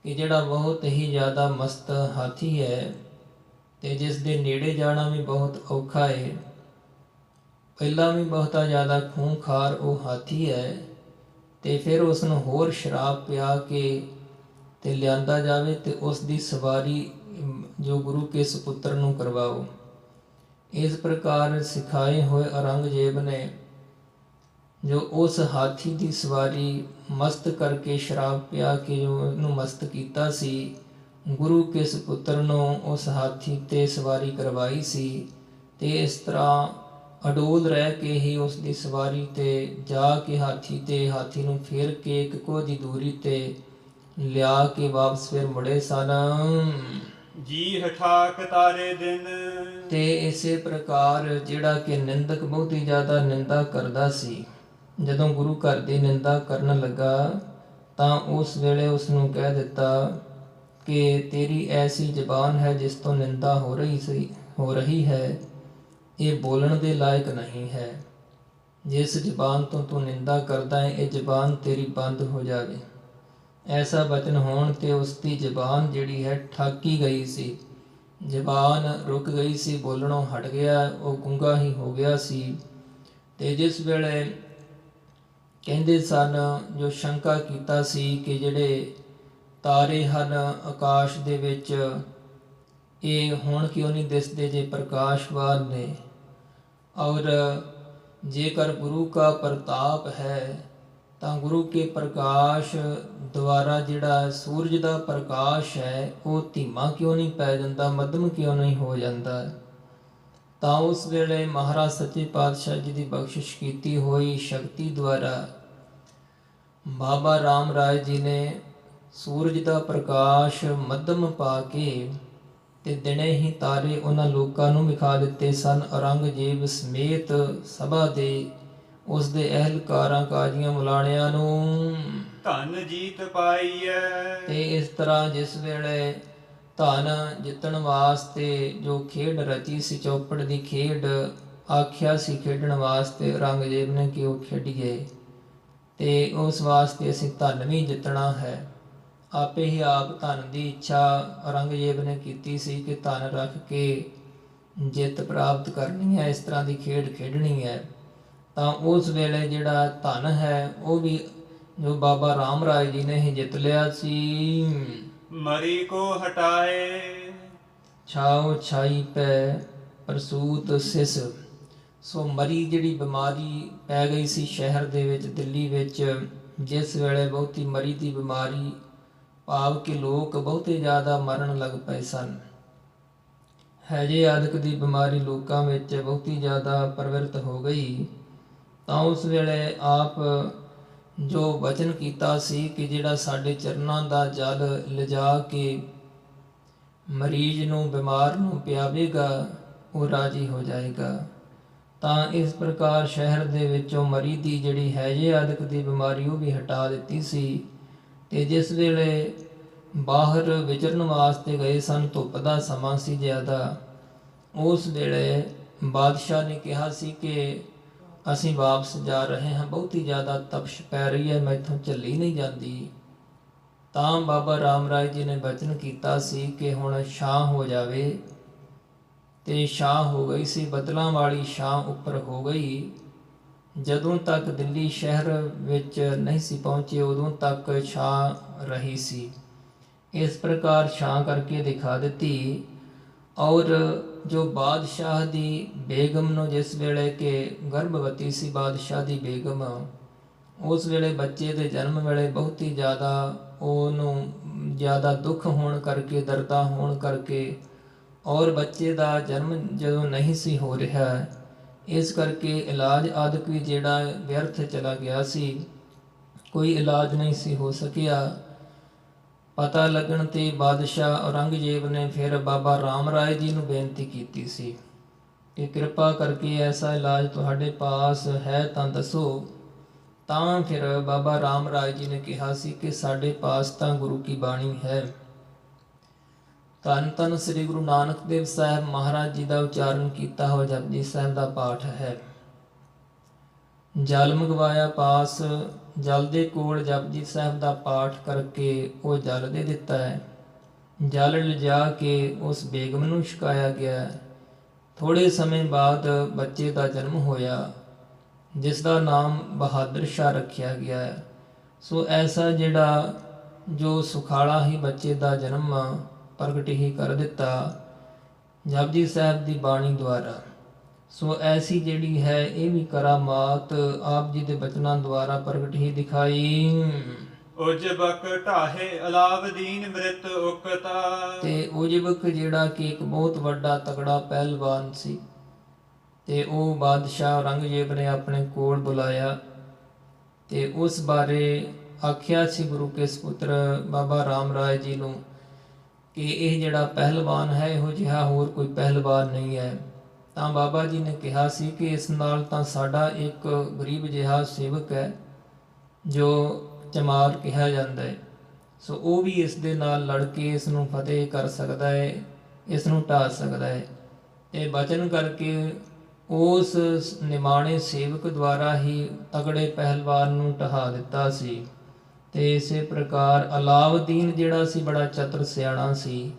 ਕਿ ਜਿਹੜਾ ਬਹੁਤ ਹੀ ਜ਼ਿਆਦਾ ਮਸਤ ਹਾਥੀ ਹੈ ਤੇ ਜਿਸ ਦੇ ਨੇੜੇ ਜਾਣਾ ਵੀ ਬਹੁਤ ਔਖਾ ਹੈ, ਪਹਿਲਾਂ ਵੀ ਬਹੁਤਾ ਜ਼ਿਆਦਾ ਖੂੰਖਾਰ ਉਹ ਹਾਥੀ ਹੈ, ਤੇ ਫਿਰ ਉਸ ਨੂੰ ਹੋਰ ਸ਼ਰਾਬ ਪਿਆ ਕੇ ਤੇ ਲਿਆਂਦਾ ਜਾਵੇ ਤੇ ਉਸ ਦੀ ਸਵਾਰੀ ਜੋ ਗੁਰੂ ਕੇ ਸਪੁੱਤਰ ਨੂੰ ਕਰਵਾਓ। ਇਸ ਪ੍ਰਕਾਰ ਸਿਖਾਏ ਹੋਏ ਔਰੰਗਜ਼ੇਬ ਨੇ ਜੋ ਉਸ ਹਾਥੀ ਦੀ ਸਵਾਰੀ ਮਸਤ ਕਰਕੇ ਸ਼ਰਾਬ ਪਿਆ ਕੇ ਜੋ ਉਹਨੂੰ ਮਸਤ ਕੀਤਾ ਸੀ, ਗੁਰੂ ਕੇ ਸਪੁੱਤਰ ਨੂੰ ਉਸ ਹਾਥੀ 'ਤੇ ਸਵਾਰੀ ਕਰਵਾਈ ਸੀ। ਤੇ ਇਸ ਤਰ੍ਹਾਂ ਅਡੋਲ ਰਹਿ ਕੇ ਹੀ ਉਸ ਦੀ ਸਵਾਰੀ 'ਤੇ ਜਾ ਕੇ ਹਾਥੀ ਨੂੰ ਫੇਰ ਕੇ ਇੱਕ ਕੋਹ ਦੀ ਦੂਰੀ 'ਤੇ ਲਿਆ ਕੇ ਵਾਪਸ ਫਿਰ ਮੁੜੇ ਸਨ। ਜੀ ਹਠਾਕ ਤਾਰੇ ਦਿਨ। ਤੇ ਇਸੇ ਪ੍ਰਕਾਰ ਜਿਹੜਾ ਕਿ ਨਿੰਦਕ ਬਹੁਤ ਹੀ ਜ਼ਿਆਦਾ ਨਿੰਦਾ ਕਰਦਾ ਸੀ, ਜਦੋਂ ਗੁਰੂ ਘਰ ਦੀ ਨਿੰਦਾ ਕਰਨ ਲੱਗਾ ਤਾਂ ਉਸ ਵੇਲੇ ਉਸ ਨੂੰ ਕਹਿ ਦਿੱਤਾ ਕਿ ਤੇਰੀ ਐਸੀ ਜ਼ਬਾਨ ਹੈ ਜਿਸ ਤੋਂ ਨਿੰਦਾ ਹੋ ਰਹੀ ਹੈ, ਇਹ ਬੋਲਣ ਦੇ ਲਾਇਕ ਨਹੀਂ ਹੈ। ਜਿਸ ਜ਼ਬਾਨ ਤੋਂ ਤੂੰ ਨਿੰਦਾ ਕਰਦਾ ਹੈ ਇਹ ਜ਼ਬਾਨ ਤੇਰੀ ਬੰਦ ਹੋ ਜਾਵੇ। ਐਸਾ ਬਚਨ ਹੋਣ ਤੇ ਉਸ ਦੀ ਜ਼ਬਾਨ ਜਿਹੜੀ ਹੈ ਠਾਕੀ ਗਈ ਸੀ, ਜ਼ਬਾਨ ਰੁਕ ਗਈ ਸੀ, ਬੋਲਣੋਂ ਹਟ ਗਿਆ, ਉਹ ਗੂੰਗਾ ਹੀ ਹੋ ਗਿਆ ਸੀ। ਤੇ ਜਿਸ ਵੇਲੇ ਕਹਿੰਦੇ ਸਨ, ਜੋ ਸ਼ੰਕਾ ਕੀਤਾ ਸੀ ਕਿ ਜਿਹੜੇ ਤਾਰੇ ਹਨ ਆਕਾਸ਼ ਦੇ ਵਿੱਚ ਇਹ ਹੁਣ ਕਿਉਂ ਨਹੀਂ ਦਿਸਦੇ ਜੇ ਪ੍ਰਕਾਸ਼ਵਾਨ ਨੇ, ਔਰ ਜੇਕਰ ਗੁਰੂ ਕਾ ਪ੍ਰਤਾਪ ਹੈ ਤਾਂ ਗੁਰੂ ਕੇ ਪ੍ਰਕਾਸ਼ ਦੁਆਰਾ ਜਿਹੜਾ ਸੂਰਜ ਦਾ ਪ੍ਰਕਾਸ਼ ਹੈ ਉਹ ਧੀਮਾ ਕਿਉਂ ਨਹੀਂ ਪੈ ਜਾਂਦਾ, ਮੱਧਮ ਕਿਉਂ ਨਹੀਂ ਹੋ ਜਾਂਦਾ। ਤਾਂ ਉਸ ਵੇਲੇ ਮਹਾਰਾਜ ਸੱਚੇ ਪਾਤਸ਼ਾਹ ਜੀ ਦੀ ਬਖਸ਼ਿਸ਼ ਕੀਤੀ ਹੋਈ ਸ਼ਕਤੀ ਦੁਆਰਾ ਬਾਬਾ ਰਾਮ ਰਾਏ ਜੀ ਨੇ ਸੂਰਜ ਦਾ ਪ੍ਰਕਾਸ਼ ਮੱਧਮ ਪਾ ਕੇ ਤੇ ਦਿਨੇ ਹੀ ਤਾਰੇ ਉਹਨਾਂ ਲੋਕਾਂ ਨੂੰ ਵਿਖਾ ਦਿੱਤੇ ਸਨ। ਔਰੰਗਜ਼ੇਬ ਸਮੇਤ ਸਭਾ ਦੇ ਉਸ ਦੇ ਅਹਿਲਕਾਰਾਂ ਕਾਜ਼ੀਆਂ ਮੁਲਾਣਿਆਂ ਨੂੰ ਧਨ ਜੀਤ ਪਾਈਐ। ਤੇ ਇਸ ਤਰ੍ਹਾਂ ਜਿਸ ਵੇਲੇ ਧਨ ਜਿੱਤਣ ਵਾਸਤੇ ਜੋ ਖੇਡ ਰਚੀ ਸੀ, ਚੌਪੜ ਦੀ ਖੇਡ ਆਖਿਆ ਸੀ ਖੇਡਣ ਵਾਸਤੇ ਔਰੰਗਜ਼ੇਬ ਨੇ ਕਿ ਉਹ ਖੇਡੀਏ ਤੇ ਉਸ ਵਾਸਤੇ ਅਸੀਂ ਧਨ ਵੀ ਜਿੱਤਣਾ ਹੈ। ਆਪੇ ਹੀ ਆਪ ਧਨ ਦੀ ਇੱਛਾ ਔਰੰਗਜ਼ੇਬ ਨੇ ਕੀਤੀ ਸੀ ਕਿ ਧਨ ਰੱਖ ਕੇ ਜਿੱਤ ਪ੍ਰਾਪਤ ਕਰਨੀ ਹੈ, ਇਸ ਤਰ੍ਹਾਂ ਦੀ ਖੇਡ ਖੇਡਣੀ ਹੈ। ਤਾਂ ਉਸ ਵੇਲੇ ਜਿਹੜਾ ਧਨ ਹੈ ਉਹ ਵੀ ਜੋ ਬਾਬਾ ਰਾਮ ਰਾਏ ਜੀ ਨੇ ਹੀ ਜਿੱਤ ਲਿਆ ਸੀ। ਮਰੀ ਕੋ ਹਟਾਏ। ਛਾਉ ਛਾਈ ਪੈ ਪ੍ਰਸੂਤ ਸਿਸ। ਸੋ ਮਰੀ ਜਿਹੜੀ ਬਿਮਾਰੀ ਪੈ ਗਈ ਸੀ ਸ਼ਹਿਰ ਦੇ ਵਿੱਚ, ਦਿੱਲੀ ਵਿੱਚ, ਜਿਸ ਵੇਲੇ ਬਹੁਤੀ ਮਰੀ ਦੀ ਬਿਮਾਰੀ ਭਾਵ ਕਿ ਲੋਕ ਬਹੁਤੇ ਜ਼ਿਆਦਾ ਮਰਨ ਲੱਗ ਪਏ ਸਨ। ਹੈਜੇ ਆਦਿਕ ਦੀ ਬਿਮਾਰੀ ਲੋਕਾਂ ਵਿੱਚ ਬਹੁਤੀ ਜ਼ਿਆਦਾ ਪ੍ਰਵਿਰਤ ਹੋ ਗਈ, ਤਾਂ ਉਸ ਵੇਲੇ ਆਪ ਜੋ ਵਚਨ ਕੀਤਾ ਸੀ ਕਿ ਜਿਹੜਾ ਸਾਡੇ ਚਰਨਾਂ ਦਾ ਜਲ ਲਿਜਾ ਕੇ ਮਰੀਜ਼ ਨੂੰ, ਬਿਮਾਰ ਨੂੰ ਪਿਆਵੇਗਾ, ਉਹ ਰਾਜੀ ਹੋ ਜਾਏਗਾ। ਤਾਂ ਇਸ ਪ੍ਰਕਾਰ ਸ਼ਹਿਰ ਦੇ ਵਿੱਚੋਂ ਮਰੀ ਦੀ ਜਿਹੜੀ ਹੈਜੇ ਆਦਿਕ ਦੀ ਬਿਮਾਰੀ ਉਹ ਵੀ ਹਟਾ ਦਿੱਤੀ ਸੀ। ਤੇ ਜਿਸ ਵੇਲੇ ਬਾਹਰ ਵਿਚਰਨ ਵਾਸਤੇ ਗਏ ਸਨ, ਧੁੱਪ ਦਾ ਸਮਾਂ ਸੀ ਜ਼ਿਆਦਾ, ਉਸ ਵੇਲੇ ਬਾਦਸ਼ਾਹ ਨੇ ਕਿਹਾ ਸੀ ਕਿ ਅਸੀਂ ਵਾਪਸ ਜਾ ਰਹੇ ਹਾਂ, ਬਹੁਤੀ ਜ਼ਿਆਦਾ ਤਪਸ਼ ਪੈ ਰਹੀ ਹੈ, ਮੈਥੋਂ ਝੱਲੀ ਨਹੀਂ ਜਾਂਦੀ। ਤਾਂ ਬਾਬਾ ਰਾਮ ਰਾਏ ਜੀ ਨੇ ਬਚਨ ਕੀਤਾ ਸੀ ਕਿ ਹੁਣ ਛਾਂ ਹੋ ਜਾਵੇ, ਤੇ ਛਾਂ ਹੋ ਗਈ ਸੀ, ਬੱਦਲਾਂ ਵਾਲੀ ਛਾਂ ਉੱਪਰ ਹੋ ਗਈ। ਜਦੋਂ ਤੱਕ ਦਿੱਲੀ ਸ਼ਹਿਰ ਵਿੱਚ ਨਹੀਂ ਸੀ ਪਹੁੰਚੇ, ਉਦੋਂ ਤੱਕ ਛਾਂ ਰਹੀ ਸੀ। ਇਸ ਪ੍ਰਕਾਰ ਛਾਂ ਕਰਕੇ ਦਿਖਾ ਦਿੱਤੀ। ਔਰ ਜੋ ਬਾਦਸ਼ਾਹ ਦੀ ਬੇਗਮ ਨੂੰ, ਜਿਸ ਵੇਲੇ ਕਿ ਗਰਭਵਤੀ ਸੀ ਬਾਦਸ਼ਾਹ ਦੀ ਬੇਗਮ, ਉਸ ਵੇਲੇ ਬੱਚੇ ਦੇ ਜਨਮ ਵੇਲੇ ਬਹੁਤ ਹੀ ਜ਼ਿਆਦਾ ਉਹਨੂੰ ਜ਼ਿਆਦਾ ਦੁੱਖ ਹੋਣ ਕਰਕੇ, ਦਰਦਾਂ ਹੋਣ ਕਰਕੇ, ਔਰ ਬੱਚੇ ਦਾ ਜਨਮ ਜਦੋਂ ਨਹੀਂ ਸੀ ਹੋ ਰਿਹਾ, ਇਸ ਕਰਕੇ ਇਲਾਜ ਆਦਿਕ ਵੀ ਜਿਹੜਾ ਵਿਅਰਥ ਚਲਾ ਗਿਆ ਸੀ, ਕੋਈ ਇਲਾਜ ਨਹੀਂ ਸੀ ਹੋ ਸਕਿਆ। ਪਤਾ ਲੱਗਣ ਤੇ ਬਾਦਸ਼ਾਹ ਔਰੰਗਜ਼ੇਬ ਨੇ ਫਿਰ ਬਾਬਾ ਰਾਮ ਰਾਏ ਜੀ ਨੂੰ ਬੇਨਤੀ ਕੀਤੀ ਸੀ ਕਿ ਕਿਰਪਾ ਕਰਕੇ ਐਸਾ ਇਲਾਜ ਤੁਹਾਡੇ ਪਾਸ ਹੈ ਤਾਂ ਦੱਸੋ। ਤਾਂ ਫਿਰ ਬਾਬਾ ਰਾਮ ਰਾਏ ਜੀ ਨੇ ਕਿਹਾ ਸੀ ਕਿ ਸਾਡੇ ਪਾਸ ਤਾਂ ਗੁਰੂ ਕੀ ਬਾਣੀ ਹੈ। ਧੰਨ ਧੰਨ ਸ੍ਰੀ ਗੁਰੂ ਨਾਨਕ ਦੇਵ ਸਾਹਿਬ ਮਹਾਰਾਜ ਜੀ ਦਾ ਉਚਾਰਨ ਕੀਤਾ ਹੋਇਆ ਜਪਜੀ ਸਾਹਿਬ ਦਾ ਪਾਠ ਹੈ। ਜਲ ਮੰਗਵਾਇਆ ਪਾਸ, ਜਲ ਦੇ ਕੋਲ ਜਪਜੀ ਸਾਹਿਬ ਦਾ ਪਾਠ ਕਰਕੇ ਉਹ ਜਲ ਦੇ ਦਿੱਤਾ ਹੈ। ਜਲ ਲਿਜਾ ਕੇ ਉਸ ਬੇਗਮ ਨੂੰ ਛਕਾਇਆ ਗਿਆ। ਥੋੜ੍ਹੇ ਸਮੇਂ ਬਾਅਦ ਬੱਚੇ ਦਾ ਜਨਮ ਹੋਇਆ, ਜਿਸ ਦਾ ਨਾਮ ਬਹਾਦਰ ਸ਼ਾਹ ਰੱਖਿਆ ਗਿਆ। ਸੋ ਐਸਾ ਜਿਹੜਾ ਜੋ ਸੁਖਾਲਾ ਹੀ ਬੱਚੇ ਦਾ ਜਨਮ ਪ੍ਰਗਟ ਹੀ ਕਰ ਦਿੱਤਾ ਜਪਜੀ ਸਾਹਿਬ ਦੀ ਬਾਣੀ ਦੁਆਰਾ। ਸੋ ਐਸੀ ਜਿਹੜੀ ਹੈ ਇਹ ਵੀ ਕਰਾਮਾਤ ਆਪ ਜੀ ਦੇ ਬਚਨਾਂ ਦੁਆਰਾ ਪ੍ਰਗਟ ਹੀ ਦਿਖਾਈ। ਉਜਬਕ ਢਾਹੇ ਅਲਾਵਦੀਨ ਮ੍ਰਿਤ ਉਕਤਾ। ਤੇ ਉਜਬਕ ਜਿਹੜਾ ਕਿ ਇੱਕ ਬਹੁਤ ਵੱਡਾ ਤਗੜਾ ਪਹਿਲਵਾਨ ਸੀ, ਤੇ ਉਹ ਬਾਦਸ਼ਾਹ ਔਰੰਗਜ਼ੇਬ ਨੇ ਆਪਣੇ ਕੋਲ ਬੁਲਾਇਆ ਤੇ ਉਸ ਬਾਰੇ ਆਖਿਆ ਸੀ ਗੁਰੂ ਕੇ ਸਪੁੱਤਰ ਬਾਬਾ ਰਾਮ ਰਾਏ ਜੀ ਨੂੰ ਕਿ ਇਹ ਜਿਹੜਾ ਪਹਿਲਵਾਨ ਹੈ, ਇਹੋ ਜਿਹਾ ਹੋਰ ਕੋਈ ਪਹਿਲਵਾਨ ਨਹੀਂ ਹੈ। ਤਾਂ ਬਾਬਾ ਜੀ ਨੇ ਕਿਹਾ ਸੀ ਕਿ ਇਸ ਨਾਲ ਤਾਂ ਸਾਡਾ ਇੱਕ ਗਰੀਬ ਜਿਹਾ ਸੇਵਕ ਹੈ ਜੋ ਚਮਾਰ ਕਿਹਾ ਜਾਂਦਾ ਹੈ, ਸੋ ਉਹ ਵੀ ਇਸ ਦੇ ਨਾਲ ਲੜ ਕੇ ਇਸ ਨੂੰ ਫਤਿਹ ਕਰ ਸਕਦਾ ਹੈ, ਇਸ ਨੂੰ ਢਾਹ ਸਕਦਾ ਹੈ। ਤੇ ਬਚਨ ਕਰਕੇ ਉਸ ਨਿਮਾਣੇ ਸੇਵਕ ਦੁਆਰਾ ਹੀ ਤਗੜੇ ਪਹਿਲਵਾਨ ਨੂੰ ਢਹਾ ਦਿੱਤਾ ਸੀ। ਤੇ ਇਸੇ ਪ੍ਰਕਾਰ ਅਲਾਉਦੀਨ ਜਿਹੜਾ ਸੀ ਬੜਾ ਚਤੁਰ ਸਿਆਣਾ ਸੀ,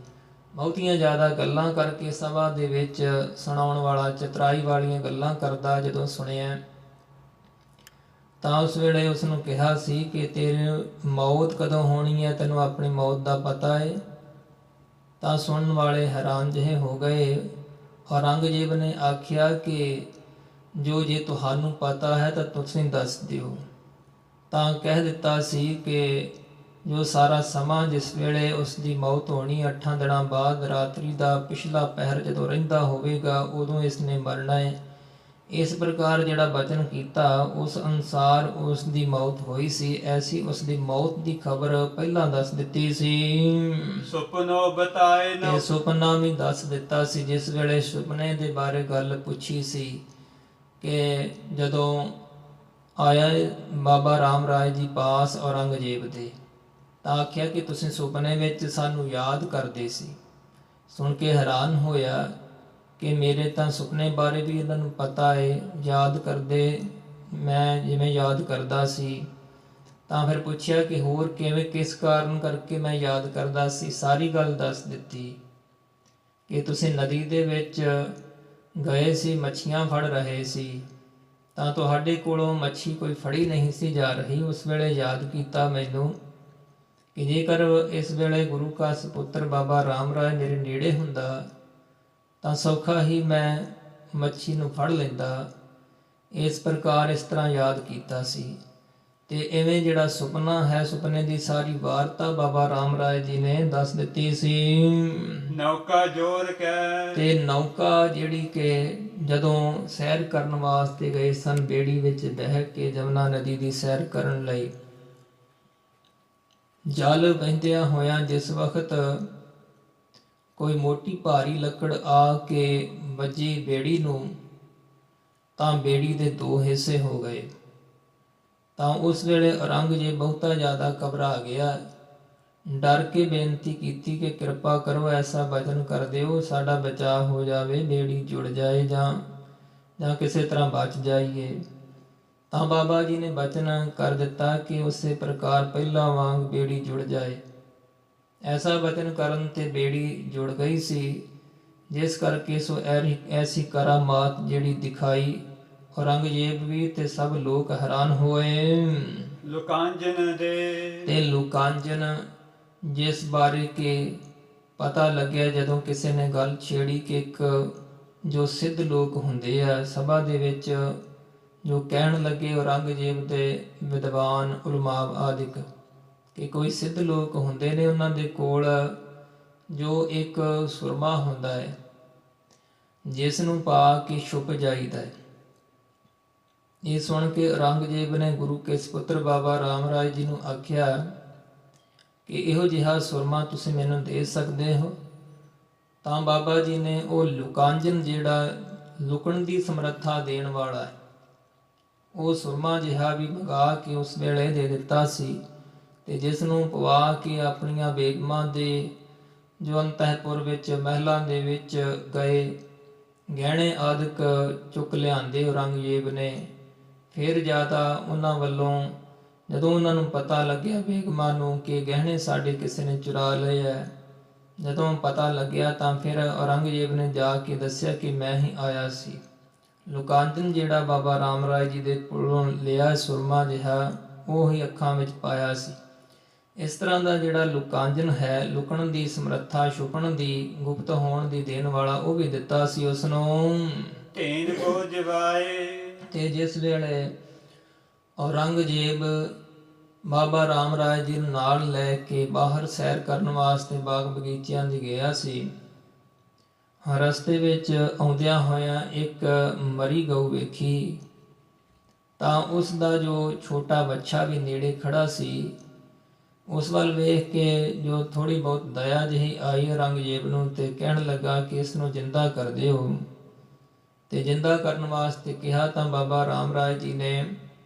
ਬਹੁਤੀਆਂ ਜ਼ਿਆਦਾ ਗੱਲਾਂ ਕਰਕੇ ਸਭਾ ਦੇ ਵਿੱਚ ਸੁਣਾਉਣ ਵਾਲਾ, ਚਤਰਾਈ ਵਾਲੀਆਂ ਗੱਲਾਂ ਕਰਦਾ ਜਦੋਂ ਸੁਣਿਆ, ਤਾਂ ਉਸ ਵੇਲੇ ਉਸ ਨੂੰ ਕਿਹਾ ਸੀ ਕਿ ਤੇਰੀ ਮੌਤ ਕਦੋਂ ਹੋਣੀ ਹੈ, ਤੈਨੂੰ ਆਪਣੀ ਮੌਤ ਦਾ ਪਤਾ ਹੈ। ਤਾਂ ਸੁਣਨ ਵਾਲੇ ਹੈਰਾਨ ਜਿਹੇ ਹੋ ਗਏ। ਔਰੰਗਜ਼ੇਬ ਨੇ ਆਖਿਆ ਕਿ ਜੋ ਜੇ ਤੁਹਾਨੂੰ ਪਤਾ ਹੈ ਤਾਂ ਤੁਸੀਂ ਦੱਸ ਦਿਓ। ਤਾਂ ਕਹਿ ਦਿੱਤਾ ਸੀ ਕਿ ਜੋ ਸਾਰਾ ਸਮਾਂ ਜਿਸ ਵੇਲੇ ਉਸ ਦੀ ਮੌਤ ਹੋਣੀ, 8 ਦਿਨਾਂ ਬਾਅਦ ਰਾਤਰੀ ਦਾ ਪਿਛਲਾ ਪਹਿਰ ਜਦੋਂ ਰਹਿੰਦਾ ਹੋਵੇਗਾ, ਉਦੋਂ ਇਸ ਨੇ ਮਰਨਾ ਹੈ। ਇਸ ਪ੍ਰਕਾਰ ਜਿਹੜਾ ਬਚਨ ਕੀਤਾ ਉਸ ਅਨੁਸਾਰ ਉਸ ਦੀ ਮੌਤ ਹੋਈ ਸੀ। ਐਸੀ ਉਸ ਦੀ ਮੌਤ ਦੀ ਖਬਰ ਪਹਿਲਾਂ ਦੱਸ ਦਿੱਤੀ ਸੀ। ਸੁਪਨੋ ਬਤਾਏ ਇਹ ਸੁਪਨਾ ਵੀ ਦੱਸ ਦਿੱਤਾ ਸੀ। ਜਿਸ ਵੇਲੇ ਸੁਪਨੇ ਦੇ ਬਾਰੇ ਗੱਲ ਪੁੱਛੀ ਸੀ ਕਿ ਜਦੋਂ ਆਇਆ ਬਾਬਾ ਰਾਮ ਰਾਏ ਜੀ ਪਾਸ ਔਰੰਗਜ਼ੇਬ ਦੇ, ਤਾਂ ਆਖਿਆ ਕਿ ਤੁਸੀਂ ਸੁਪਨੇ ਵਿੱਚ ਸਾਨੂੰ ਯਾਦ ਕਰਦੇ ਸੀ। ਸੁਣ ਕੇ ਹੈਰਾਨ ਹੋਇਆ ਕਿ ਮੇਰੇ ਤਾਂ ਸੁਪਨੇ ਬਾਰੇ ਵੀ ਇਹਨਾਂ ਨੂੰ ਪਤਾ ਹੈ, ਯਾਦ ਕਰਦੇ, ਮੈਂ ਜਿਵੇਂ ਯਾਦ ਕਰਦਾ ਸੀ। ਤਾਂ ਫਿਰ ਪੁੱਛਿਆ ਕਿ ਹੋਰ ਕਿਵੇਂ, ਕਿਸ ਕਾਰਨ ਕਰਕੇ ਮੈਂ ਯਾਦ ਕਰਦਾ ਸੀ। ਸਾਰੀ ਗੱਲ ਦੱਸ ਦਿੱਤੀ ਕਿ ਤੁਸੀਂ ਨਦੀ ਦੇ ਵਿੱਚ ਗਏ ਸੀ, ਮੱਛੀਆਂ ਫੜ ਰਹੇ ਸੀ, ਤਾਂ ਤੁਹਾਡੇ ਕੋਲੋਂ ਮੱਛੀ ਕੋਈ ਫੜੀ ਨਹੀਂ ਸੀ ਜਾ ਰਹੀ। ਉਸ ਵੇਲੇ ਯਾਦ ਕੀਤਾ ਮੈਨੂੰ ਕਿ ਜੇਕਰ ਇਸ ਵੇਲੇ ਗੁਰੂ ਕਾ ਸਪੁੱਤਰ ਬਾਬਾ ਰਾਮ ਰਾਏ ਮੇਰੇ ਨੇੜੇ ਹੁੰਦਾ ਤਾਂ ਸੌਖਾ ਹੀ ਮੈਂ ਮੱਛੀ ਨੂੰ ਫੜ ਲੈਂਦਾ। ਇਸ ਪ੍ਰਕਾਰ ਇਸ ਤਰ੍ਹਾਂ ਯਾਦ ਕੀਤਾ ਸੀ। ਤੇ ਇਵੇਂ ਜਿਹੜਾ ਸੁਪਨਾ ਹੈ, ਸੁਪਨੇ ਦੀ ਸਾਰੀ ਵਾਰਤਾ ਬਾਬਾ ਰਾਮ ਰਾਏ ਜੀ ਨੇ ਦੱਸ ਦਿੱਤੀ ਸੀ। ਨੌਕਾ ਜੋਰ ਕੈ ਤੇ ਨੌਕਾ ਜਿਹੜੀ ਕਿ ਜਦੋਂ ਸੈਰ ਕਰਨ ਵਾਸਤੇ ਗਏ ਸਨ, ਬੇੜੀ ਵਿੱਚ ਬਹਿ ਕੇ ਜਮਨਾ ਨਦੀ ਦੀ ਸੈਰ ਕਰਨ ਲਈ, ਜਲ ਵਹਿੰਦਿਆਂ ਹੋਇਆਂ ਜਿਸ ਵਕਤ ਕੋਈ ਮੋਟੀ ਭਾਰੀ ਲੱਕੜ ਆ ਕੇ ਵੱਜੀ ਬੇੜੀ ਨੂੰ, ਤਾਂ ਬੇੜੀ ਦੇ ਦੋ ਹਿੱਸੇ ਹੋ ਗਏ। ਤਾਂ ਉਸ ਵੇਲੇ ਔਰੰਗਜ਼ੇਬ ਬਹੁਤਾ ਜ਼ਿਆਦਾ ਘਬਰਾ ਗਿਆ, ਡਰ ਕੇ ਬੇਨਤੀ ਕੀਤੀ ਕਿ ਕਿਰਪਾ ਕਰੋ, ਐਸਾ ਵਚਨ ਕਰ ਦਿਓ ਸਾਡਾ ਬਚਾਅ ਹੋ ਜਾਵੇ, ਬੇੜੀ ਜੁੜ ਜਾਏ ਜਾਂ ਕਿਸੇ ਤਰ੍ਹਾਂ ਬਚ ਜਾਈਏ। ਤਾਂ ਬਾਬਾ ਜੀ ਨੇ ਵਚਨ ਕਰ ਦਿੱਤਾ ਕਿ ਉਸੇ ਪ੍ਰਕਾਰ ਪਹਿਲਾਂ ਵਾਂਗ ਬੇੜੀ ਜੁੜ ਜਾਏ। ਐਸਾ ਵਚਨ ਕਰਨ ਤੇ ਬੇੜੀ ਜੁੜ ਗਈ ਸੀ, ਜਿਸ ਕਰਕੇ ਸੋ ਐਸੀ ਕਰਾਮਾਤ ਜਿਹੜੀ ਦਿਖਾਈ, ਔਰੰਗਜ਼ੇਬ ਵੀ ਤੇ ਸਭ ਲੋਕ ਹੈਰਾਨ ਹੋਏ। ਲੁਕਾਂਜਨ ਦੇ ਤੇ ਲੁਕਾਂਜਨ, ਜਿਸ ਬਾਰੇ ਕਿ ਪਤਾ ਲੱਗਿਆ ਜਦੋਂ ਕਿਸੇ ਨੇ ਗੱਲ ਛੇੜੀ ਕਿ ਇੱਕ ਜੋ ਸਿੱਧ ਲੋਕ ਹੁੰਦੇ ਆ ਸਭਾ ਦੇ ਵਿੱਚ, ਜੋ ਕਹਿਣ ਲੱਗੇ ਔਰੰਗਜ਼ੇਬ ਦੇ ਵਿਦਵਾਨ ਉਲਮਾਵ ਆਦਿਕ, ਕਿ ਕੋਈ ਸਿੱਧ ਲੋਕ ਹੁੰਦੇ ਨੇ, ਉਹਨਾਂ ਦੇ ਕੋਲ ਜੋ ਇੱਕ ਸੁਰਮਾ ਹੁੰਦਾ ਹੈ ਜਿਸ ਨੂੰ ਪਾ ਕੇ ਛੁਪ ਜਾਈਦਾ ਹੈ। ਇਹ ਸੁਣ ਕੇ ਔਰੰਗਜ਼ੇਬ ਨੇ ਗੁਰੂ ਕੇ ਸਪੁੱਤਰ ਬਾਬਾ ਰਾਮ ਰਾਏ ਜੀ ਨੂੰ ਆਖਿਆ ਕਿ ਇਹੋ ਜਿਹਾ ਸੁਰਮਾ ਤੁਸੀਂ ਮੈਨੂੰ ਦੇ ਸਕਦੇ ਹੋ। ਤਾਂ ਬਾਬਾ ਜੀ ਨੇ ਉਹ ਲੁਕਾਂਜਨ, ਜਿਹੜਾ ਲੁਕਣ ਦੀ ਸਮਰੱਥਾ ਦੇਣ ਵਾਲਾ ਹੈ, ਉਹ ਸੁਰਮਾ ਜਿਹਾ ਵੀ ਮੰਗਾ ਕੇ ਉਸ ਵੇਲੇ ਦੇ ਦਿੱਤਾ ਸੀ, ਤੇ ਜਿਸ ਨੂੰ ਪਵਾ ਕੇ ਆਪਣੀਆਂ ਬੇਗਮਾਂ ਦੇ ਜੋ ਅੰਤਹਿਪੁਰ ਵਿੱਚ ਮਹਿਲਾਂ ਦੇ ਵਿੱਚ ਗਏ ਗਹਿਣੇ ਆਦਿਕ ਚੁੱਕ ਲਿਆਂਦੇ ਔਰੰਗਜ਼ੇਬ ਨੇ। ਫਿਰ ਜ਼ਿਆਦਾ ਉਹਨਾਂ ਵੱਲੋਂ ਜਦੋਂ ਉਹਨਾਂ ਨੂੰ ਪਤਾ ਲੱਗਿਆ ਬੇਗਮਾਂ ਨੂੰ ਕਿ ਗਹਿਣੇ ਸਾਡੇ ਕਿਸੇ ਨੇ ਚੁਰਾ ਲਏ ਹੈ, ਜਦੋਂ ਪਤਾ ਲੱਗਿਆ ਤਾਂ ਫਿਰ ਔਰੰਗਜ਼ੇਬ ਨੇ ਜਾ ਕੇ ਦੱਸਿਆ ਕਿ ਮੈਂ ਹੀ ਆਇਆ ਸੀ। ਲੁਕਾਂਜਨ ਜਿਹੜਾ ਬਾਬਾ ਰਾਮ ਰਾਏ ਜੀ ਦੇ ਕੋਲੋਂ ਲਿਆ ਸੁਰਮਾ ਜਿਹਾ, ਉਹ ਹੀ ਅੱਖਾਂ ਵਿੱਚ ਪਾਇਆ ਸੀ। ਇਸ ਤਰ੍ਹਾਂ ਦਾ ਜਿਹੜਾ ਲੁਕਾਂਜਨ ਹੈ, ਲੁਕਣ ਦੀ ਸਮਰੱਥਾ, ਛੁਪਣ ਦੀ, ਗੁਪਤ ਹੋਣ ਦੀ ਦੇਣ ਵਾਲਾ, ਉਹ ਵੀ ਦਿੱਤਾ ਸੀ ਉਸ ਨੂੰ। ਧੀਨ ਕੋ ਜਵਾਏ ਤੇ ਜਿਸ ਵੇਲੇ ਔਰੰਗਜ਼ੇਬ ਬਾਬਾ ਰਾਮ ਰਾਏ ਜੀ ਨੂੰ ਨਾਲ ਲੈ ਕੇ ਬਾਹਰ ਸੈਰ ਕਰਨ ਵਾਸਤੇ ਬਾਗ ਬਗੀਚਿਆਂ 'ਚ ਗਿਆ ਸੀ, ਰਸਤੇ ਵਿੱਚ ਆਉਂਦਿਆਂ ਹੋਇਆਂ ਇੱਕ ਮਰੀ ਗਊ ਵੇਖੀ। ਤਾਂ ਉਸ ਦਾ ਜੋ ਛੋਟਾ ਬੱਚਾ ਵੀ ਨੇੜੇ ਖੜਾ ਸੀ, ਉਸ ਵੱਲ ਵੇਖ ਕੇ ਜੋ ਥੋੜ੍ਹੀ ਬਹੁਤ ਦਇਆ ਜਿਹੀ ਆਈ ਔਰੰਗਜ਼ੇਬ ਨੂੰ, ਤੇ ਕਹਿਣ ਲੱਗਾ ਕਿ ਇਸ ਨੂੰ ਜਿੰਦਾ ਕਰ ਦਿਓ। ਤੇ ਜਿੰਦਾ ਕਰਨ ਵਾਸਤੇ ਕਿਹਾ ਤਾਂ ਬਾਬਾ ਰਾਮ ਰਾਏ ਜੀ ਨੇ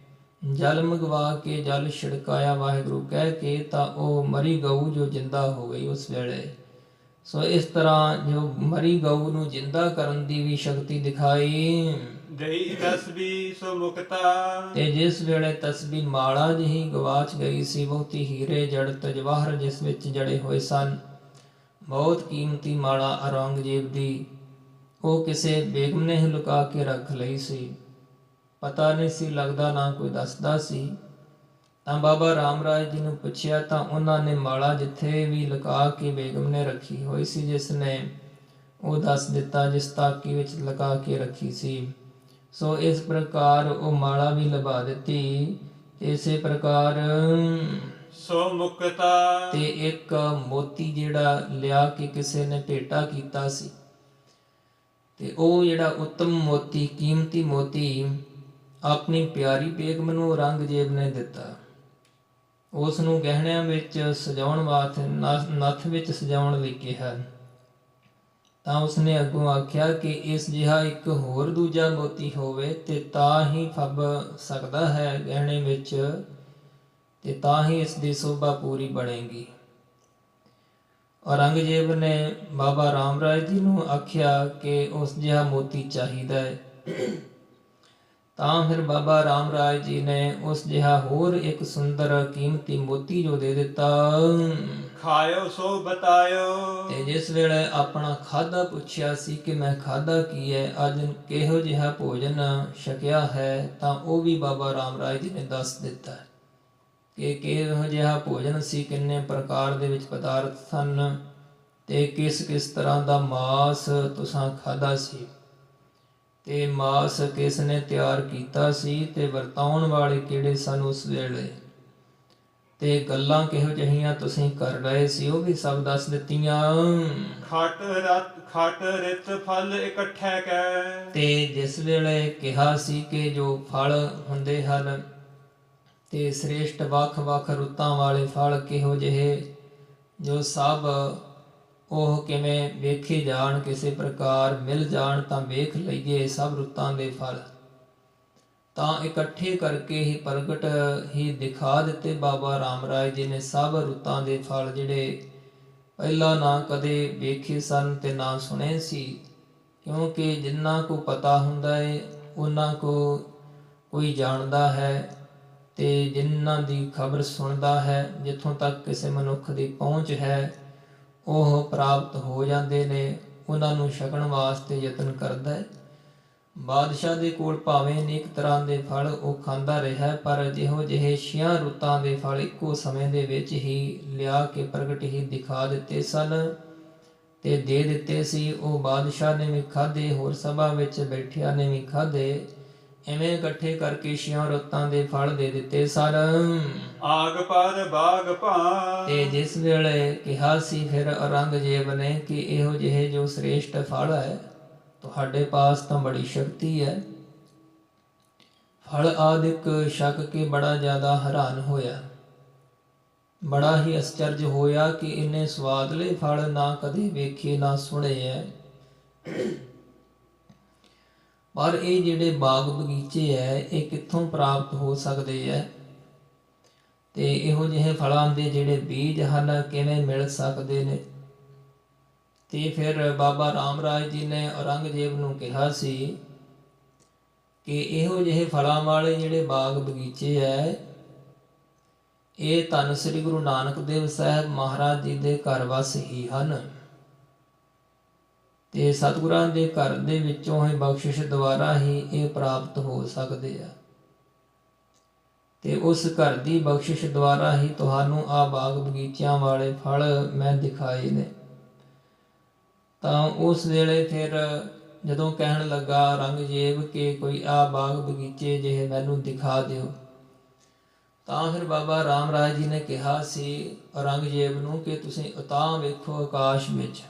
ਜਲ ਮੰਗਵਾ ਕੇ ਜਲ ਛਿੜਕਾਇਆ ਵਾਹਿਗੁਰੂ ਕਹਿ ਕੇ, ਤਾਂ ਉਹ ਮਰੀ ਗਊ ਜੋ ਜਿੰਦਾ ਹੋ ਗਈ ਉਸ ਵੇਲੇ। ਸੋ ਇਸ ਤਰ੍ਹਾਂ ਜੋ ਮਰੀ ਗਊ ਨੂੰ ਜਿੰਦਾ ਕਰਨ ਦੀ ਵੀ ਸ਼ਕਤੀ ਦਿਖਾਈ। ਦਈ ਤਸਬੀ ਸੋ ਮੁਕਤਾ ਤੇ ਜਿਸ ਵੇਲੇ ਤਸਬੀ ਮਾਲਾ ਜਿਹੀ ਗਵਾਚ ਗਈ ਸੀ, ਬਹੁਤੀ ਹੀਰੇ ਜੜਤ ਜਵਾਹਰ ਜਿਸ ਵਿੱਚ ਜੜੇ ਹੋਏ ਸਨ, ਬਹੁਤ ਕੀਮਤੀ ਮਾਲਾ ਔਰੰਗਜ਼ੇਬ ਦੀ, ਉਹ ਕਿਸੇ ਬੇਗਮ ਨੇ ਹੀ ਲੁਕਾ ਕੇ ਰੱਖ ਲਈ ਸੀ। ਪਤਾ ਨਹੀਂ ਸੀ ਲੱਗਦਾ, ਨਾ ਕੋਈ ਦੱਸਦਾ ਸੀ। ਤਾਂ ਬਾਬਾ ਰਾਮ ਰਾਏ ਜੀ ਨੂੰ ਪੁੱਛਿਆ ਤਾਂ ਉਹਨਾਂ ਨੇ ਮਾਲਾ ਜਿੱਥੇ ਵੀ ਲੁਕਾ ਕੇ ਬੇਗਮ ਨੇ ਰੱਖੀ ਹੋਈ ਸੀ, ਜਿਸ ਨੇ ਉਹ ਦੱਸ ਦਿੱਤਾ, ਜਿਸ ਤਾਕੀ ਵਿੱਚ ਲੁਕਾ ਕੇ ਰੱਖੀ ਸੀ। ਸੋ ਇਸ ਪ੍ਰਕਾਰ ਉਹ ਮਾਲਾ ਵੀ ਲਭਾ ਦਿੱਤੀ। ਇਸੇ ਪ੍ਰਕਾਰ ਸੋ ਮੁਕਤਾ ਤੇ ਇੱਕ ਮੋਤੀ ਜਿਹੜਾ ਲਿਆ ਕੇ ਕਿਸੇ ਨੇ ਭੇਟਾ ਕੀਤਾ ਸੀ, ਤੇ ਉਹ ਜਿਹੜਾ ਉੱਤਮ ਮੋਤੀ, ਕੀਮਤੀ ਮੋਤੀ ਆਪਣੀ ਪਿਆਰੀ ਬੇਗਮ ਨੂੰ ਔਰੰਗਜ਼ੇਬ ਨੇ ਦਿੱਤਾ। ਉਸ ਨੂੰ ਗਹਿਣਿਆਂ ਵਿੱਚ ਸਜਾਉਣ ਵਾਸਤੇ, ਨੱਥ ਵਿੱਚ ਸਜਾਉਣ ਲਈ ਕਿਹਾ। ਤਾਂ ਉਸਨੇ ਅੱਗੋਂ ਆਖਿਆ ਕਿ ਇਸ ਜਿਹਾ ਇੱਕ ਹੋਰ ਦੂਜਾ ਮੋਤੀ ਹੋਵੇ ਤੇ ਤਾਂ ਹੀ ਫੱਬ ਸਕਦਾ ਹੈ ਗਹਿਣੇ ਵਿੱਚ, ਤੇ ਤਾਂ ਹੀ ਇਸ ਦੀ ਸ਼ੋਭਾ ਪੂਰੀ ਬਣੇਗੀ। ਔਰੰਗਜ਼ੇਬ ਨੇ ਬਾਬਾ ਰਾਮ ਰਾਏ ਜੀ ਨੂੰ ਆਖਿਆ ਕਿ ਉਸ ਜਿਹਾ ਮੋਤੀ ਚਾਹੀਦਾ ਹੈ। ਤਾਂ ਫਿਰ ਬਾਬਾ ਰਾਮ ਰਾਏ ਜੀ ਨੇ ਉਸ ਜਿਹਾ ਹੋਰ ਇੱਕ ਸੁੰਦਰ ਕੀਮਤੀ ਮੋਤੀ ਜੋ ਦੇ ਦਿੱਤਾ। ਖਾਇਓ ਸੋ ਬਤਾਇਓ ਤੇ ਜਿਸ ਵੇਲੇ ਆਪਣਾ ਖਾਧਾ ਪੁੱਛਿਆ ਸੀ ਕਿ ਮੈਂ ਖਾਧਾ ਕੀ ਹੈ, ਅੱਜ ਕਿਹੋ ਜਿਹਾ ਭੋਜਨ ਛਕਿਆ ਹੈ, ਤਾਂ ਉਹ ਵੀ ਬਾਬਾ ਰਾਮ ਰਾਏ ਜੀ ਨੇ ਦੱਸ ਦਿੱਤਾ ਕਿ ਕਿਹੋ ਜਿਹਾ ਭੋਜਨ ਸੀ, ਕਿੰਨੇ ਪ੍ਰਕਾਰ ਦੇ ਵਿੱਚ ਪਦਾਰਥ ਸਨ, ਤੇ ਕਿਸ ਕਿਸ ਤਰ੍ਹਾਂ ਦਾ ਮਾਸ ਤੁਸਾਂ ਖਾਧਾ ਸੀ। ਤੇ ਮਾਸ ਕਿਸ ਨੇ ਤਿਆਰ ਕੀਤਾ ਸੀ ਤੇ ਵਰਤਾਉਣ ਵਾਲੇ ਕਿਹੜੇ ਸਨ ਉਸ ਵੇਲੇ, ਤੇ ਗੱਲਾਂ ਕਿਹੋ ਜਿਹੀਆਂ ਤੁਸੀਂ ਕਰ ਰਹੇ ਸੀ ਉਹ ਵੀ ਸਭ ਦੱਸ ਦਿੱਤੀਆਂ। ਖਟ ਰਿਤ ਫਲ ਇਕੱਠੇ ਕੈ। ਤੇ ਜਿਸ ਵੇਲੇ ਕਿਹਾ ਸੀ ਕਿ ਜੋ ਫਲ ਹੁੰਦੇ ਹਨ ਤੇ ਸ੍ਰੇਸ਼ਟ ਵੱਖ-ਵੱਖ ਰੁੱਤਾਂ ਵਾਲੇ ਫਲ ਕਿਹੋ ਜਿਹੇ, ਜੋ ਸਭ ਉਹ ਕਿਵੇਂ ਵੇਖੇ ਜਾਣ, ਕਿਸੇ ਪ੍ਰਕਾਰ ਮਿਲ ਜਾਣ ਤਾਂ ਵੇਖ ਲਈਏ ਸਭ ਰੁੱਤਾਂ ਦੇ ਫਲ, ਤਾਂ ਇਕੱਠੇ ਕਰਕੇ ਹੀ ਪ੍ਰਗਟ ਹੀ ਦਿਖਾ ਦਿੱਤੇ ਬਾਬਾ ਰਾਮ ਰਾਏ ਜੀ ਨੇ ਸਭ ਰੁੱਤਾਂ ਦੇ ਫਲ, ਜਿਹੜੇ ਪਹਿਲਾਂ ਨਾ ਕਦੇ ਵੇਖੇ ਸਨ ਤੇ ਨਾ ਸੁਣੇ ਸੀ। ਕਿਉਂਕਿ ਜਿਨ੍ਹਾਂ ਕੋ ਪਤਾ ਹੁੰਦਾ ਹੈ ਉਹਨਾਂ ਕੋ ਕੋਈ ਜਾਣਦਾ ਹੈ, ਤੇ ਜਿਨ੍ਹਾਂ ਦੀ ਖਬਰ ਸੁਣਦਾ ਹੈ, ਜਿੱਥੋਂ ਤੱਕ ਕਿਸੇ ਮਨੁੱਖ ਦੀ ਪਹੁੰਚ ਹੈ ਉਹ ਪ੍ਰਾਪਤ ਹੋ ਜਾਂਦੇ ਨੇ, ਉਹਨਾਂ ਨੂੰ ਛਕਣ ਵਾਸਤੇ ਯਤਨ ਕਰਦਾ ਹੈ। ਬਾਦਸ਼ਾਹ ਦੇ ਕੋਲ ਭਾਵੇਂ ਅਨੇਕ ਤਰ੍ਹਾਂ ਦੇ ਫਲ ਉਹ ਖਾਂਦਾ ਰਿਹਾ, ਪਰ ਜਿਹੋ ਜਿਹੇ 6 ਰੁੱਤਾਂ ਦੇ ਫਲ ਇੱਕੋ ਸਮੇਂ ਦੇ ਵਿੱਚ ਹੀ ਲਿਆ ਕੇ ਪ੍ਰਗਟ ਹੀ ਦਿਖਾ ਦਿੱਤੇ ਸਨ ਤੇ ਦੇ ਦਿੱਤੇ ਸੀ, ਉਹ ਬਾਦਸ਼ਾਹ ਨੇ ਵੀ ਖਾਧੇ, ਹੋਰ ਸਭਾ ਵਿੱਚ ਬੈਠਿਆਂ ਨੇ ਵੀ ਖਾਧੇ। ਐਵੇਂ ਇਕੱਠੇ ਕਰਕੇ 6 ਰੁੱਤਾਂ ਦੇ ਫਲ ਦੇ ਦਿੱਤੇ ਸਨ। ਆਗ ਪਰ ਬਾਗ ਭਾਂ। ਤੇ ਜਿਸ ਵੇਲੇ ਕਿਹਾ ਸੀ ਫਿਰ ਔਰੰਗਜ਼ੇਬ ਨੇ ਕਿ ਇਹੋ ਜਿਹੇ ਜੋ ਸ੍ਰੇਸ਼ਟ ਫਲ ਹੈ, ਤੁਹਾਡੇ ਪਾਸ ਤਾਂ ਬੜੀ ਸ਼ਕਤੀ ਹੈ। ਫਲ ਆਦਿਕ ਛਕ ਕੇ ਬੜਾ ਜ਼ਿਆਦਾ ਹੈਰਾਨ ਹੋਇਆ, ਬੜਾ ਹੀ ਅਸਚਰਜ ਹੋਇਆ ਕਿ ਇੰਨੇ ਸਵਾਦਲੇ ਫਲ ਨਾ ਕਦੇ ਵੇਖੇ ਨਾ ਸੁਣੇ ਹੈ। ਪਰ ਇਹ ਜਿਹੜੇ ਬਾਗ ਬਗੀਚੇ ਹੈ ਇਹ ਕਿੱਥੋਂ ਪ੍ਰਾਪਤ ਹੋ ਸਕਦੇ ਹੈ, ਤੇ ਇਹੋ ਜਿਹੇ ਫਲਾਂ ਦੇ ਜਿਹੜੇ ਬੀਜ ਹਨ ਕਿਵੇਂ ਮਿਲ ਸਕਦੇ ਨੇ। ਤੇ ਫਿਰ ਬਾਬਾ ਰਾਮ ਰਾਏ ਜੀ ਨੇ ਔਰੰਗਜ਼ੇਬ ਨੂੰ ਕਿਹਾ ਸੀ ਕਿ ਇਹੋ ਜਿਹੇ ਫਲਾਂ ਵਾਲੇ ਜਿਹੜੇ ਬਾਗ ਬਗੀਚੇ ਹੈ ਇਹ ਧੰਨ ਸ੍ਰੀ ਗੁਰੂ ਨਾਨਕ ਦੇਵ ਸਾਹਿਬ ਮਹਾਰਾਜ ਜੀ ਦੇ ਘਰ ਵਸ ਹੀ ਹਨ, ਤੇ ਸਤਿਗੁਰਾਂ ਦੇ ਘਰ ਦੇ ਵਿੱਚੋਂ ਹੀ ਬਖਸ਼ਿਸ਼ ਦੁਆਰਾ ਹੀ ਇਹ ਪ੍ਰਾਪਤ ਹੋ ਸਕਦੇ ਆ, ਤੇ ਉਸ ਘਰ ਦੀ ਬਖਸ਼ਿਸ਼ ਦੁਆਰਾ ਹੀ ਤੁਹਾਨੂੰ ਆ ਬਾਗ ਬਗੀਚਿਆਂ ਵਾਲੇ ਫਲ ਮੈਂ ਦਿਖਾਏ ਨੇ। ਤਾਂ ਉਸ ਵੇਲੇ ਫਿਰ ਜਦੋਂ ਕਹਿਣ ਲੱਗਾ ਔਰੰਗਜ਼ੇਬ ਕਿ ਕੋਈ ਆ ਬਾਗ ਬਗੀਚੇ ਜਿਹੇ ਮੈਨੂੰ ਦਿਖਾ ਦਿਓ, ਤਾਂ ਫਿਰ ਬਾਬਾ ਰਾਮ ਰਾਏ ਜੀ ਨੇ ਕਿਹਾ ਸੀ ਔਰੰਗਜ਼ੇਬ ਨੂੰ ਕਿ ਤੁਸੀਂ ਉਤਾਂਹ ਵੇਖੋ ਆਕਾਸ਼ ਵਿੱਚ।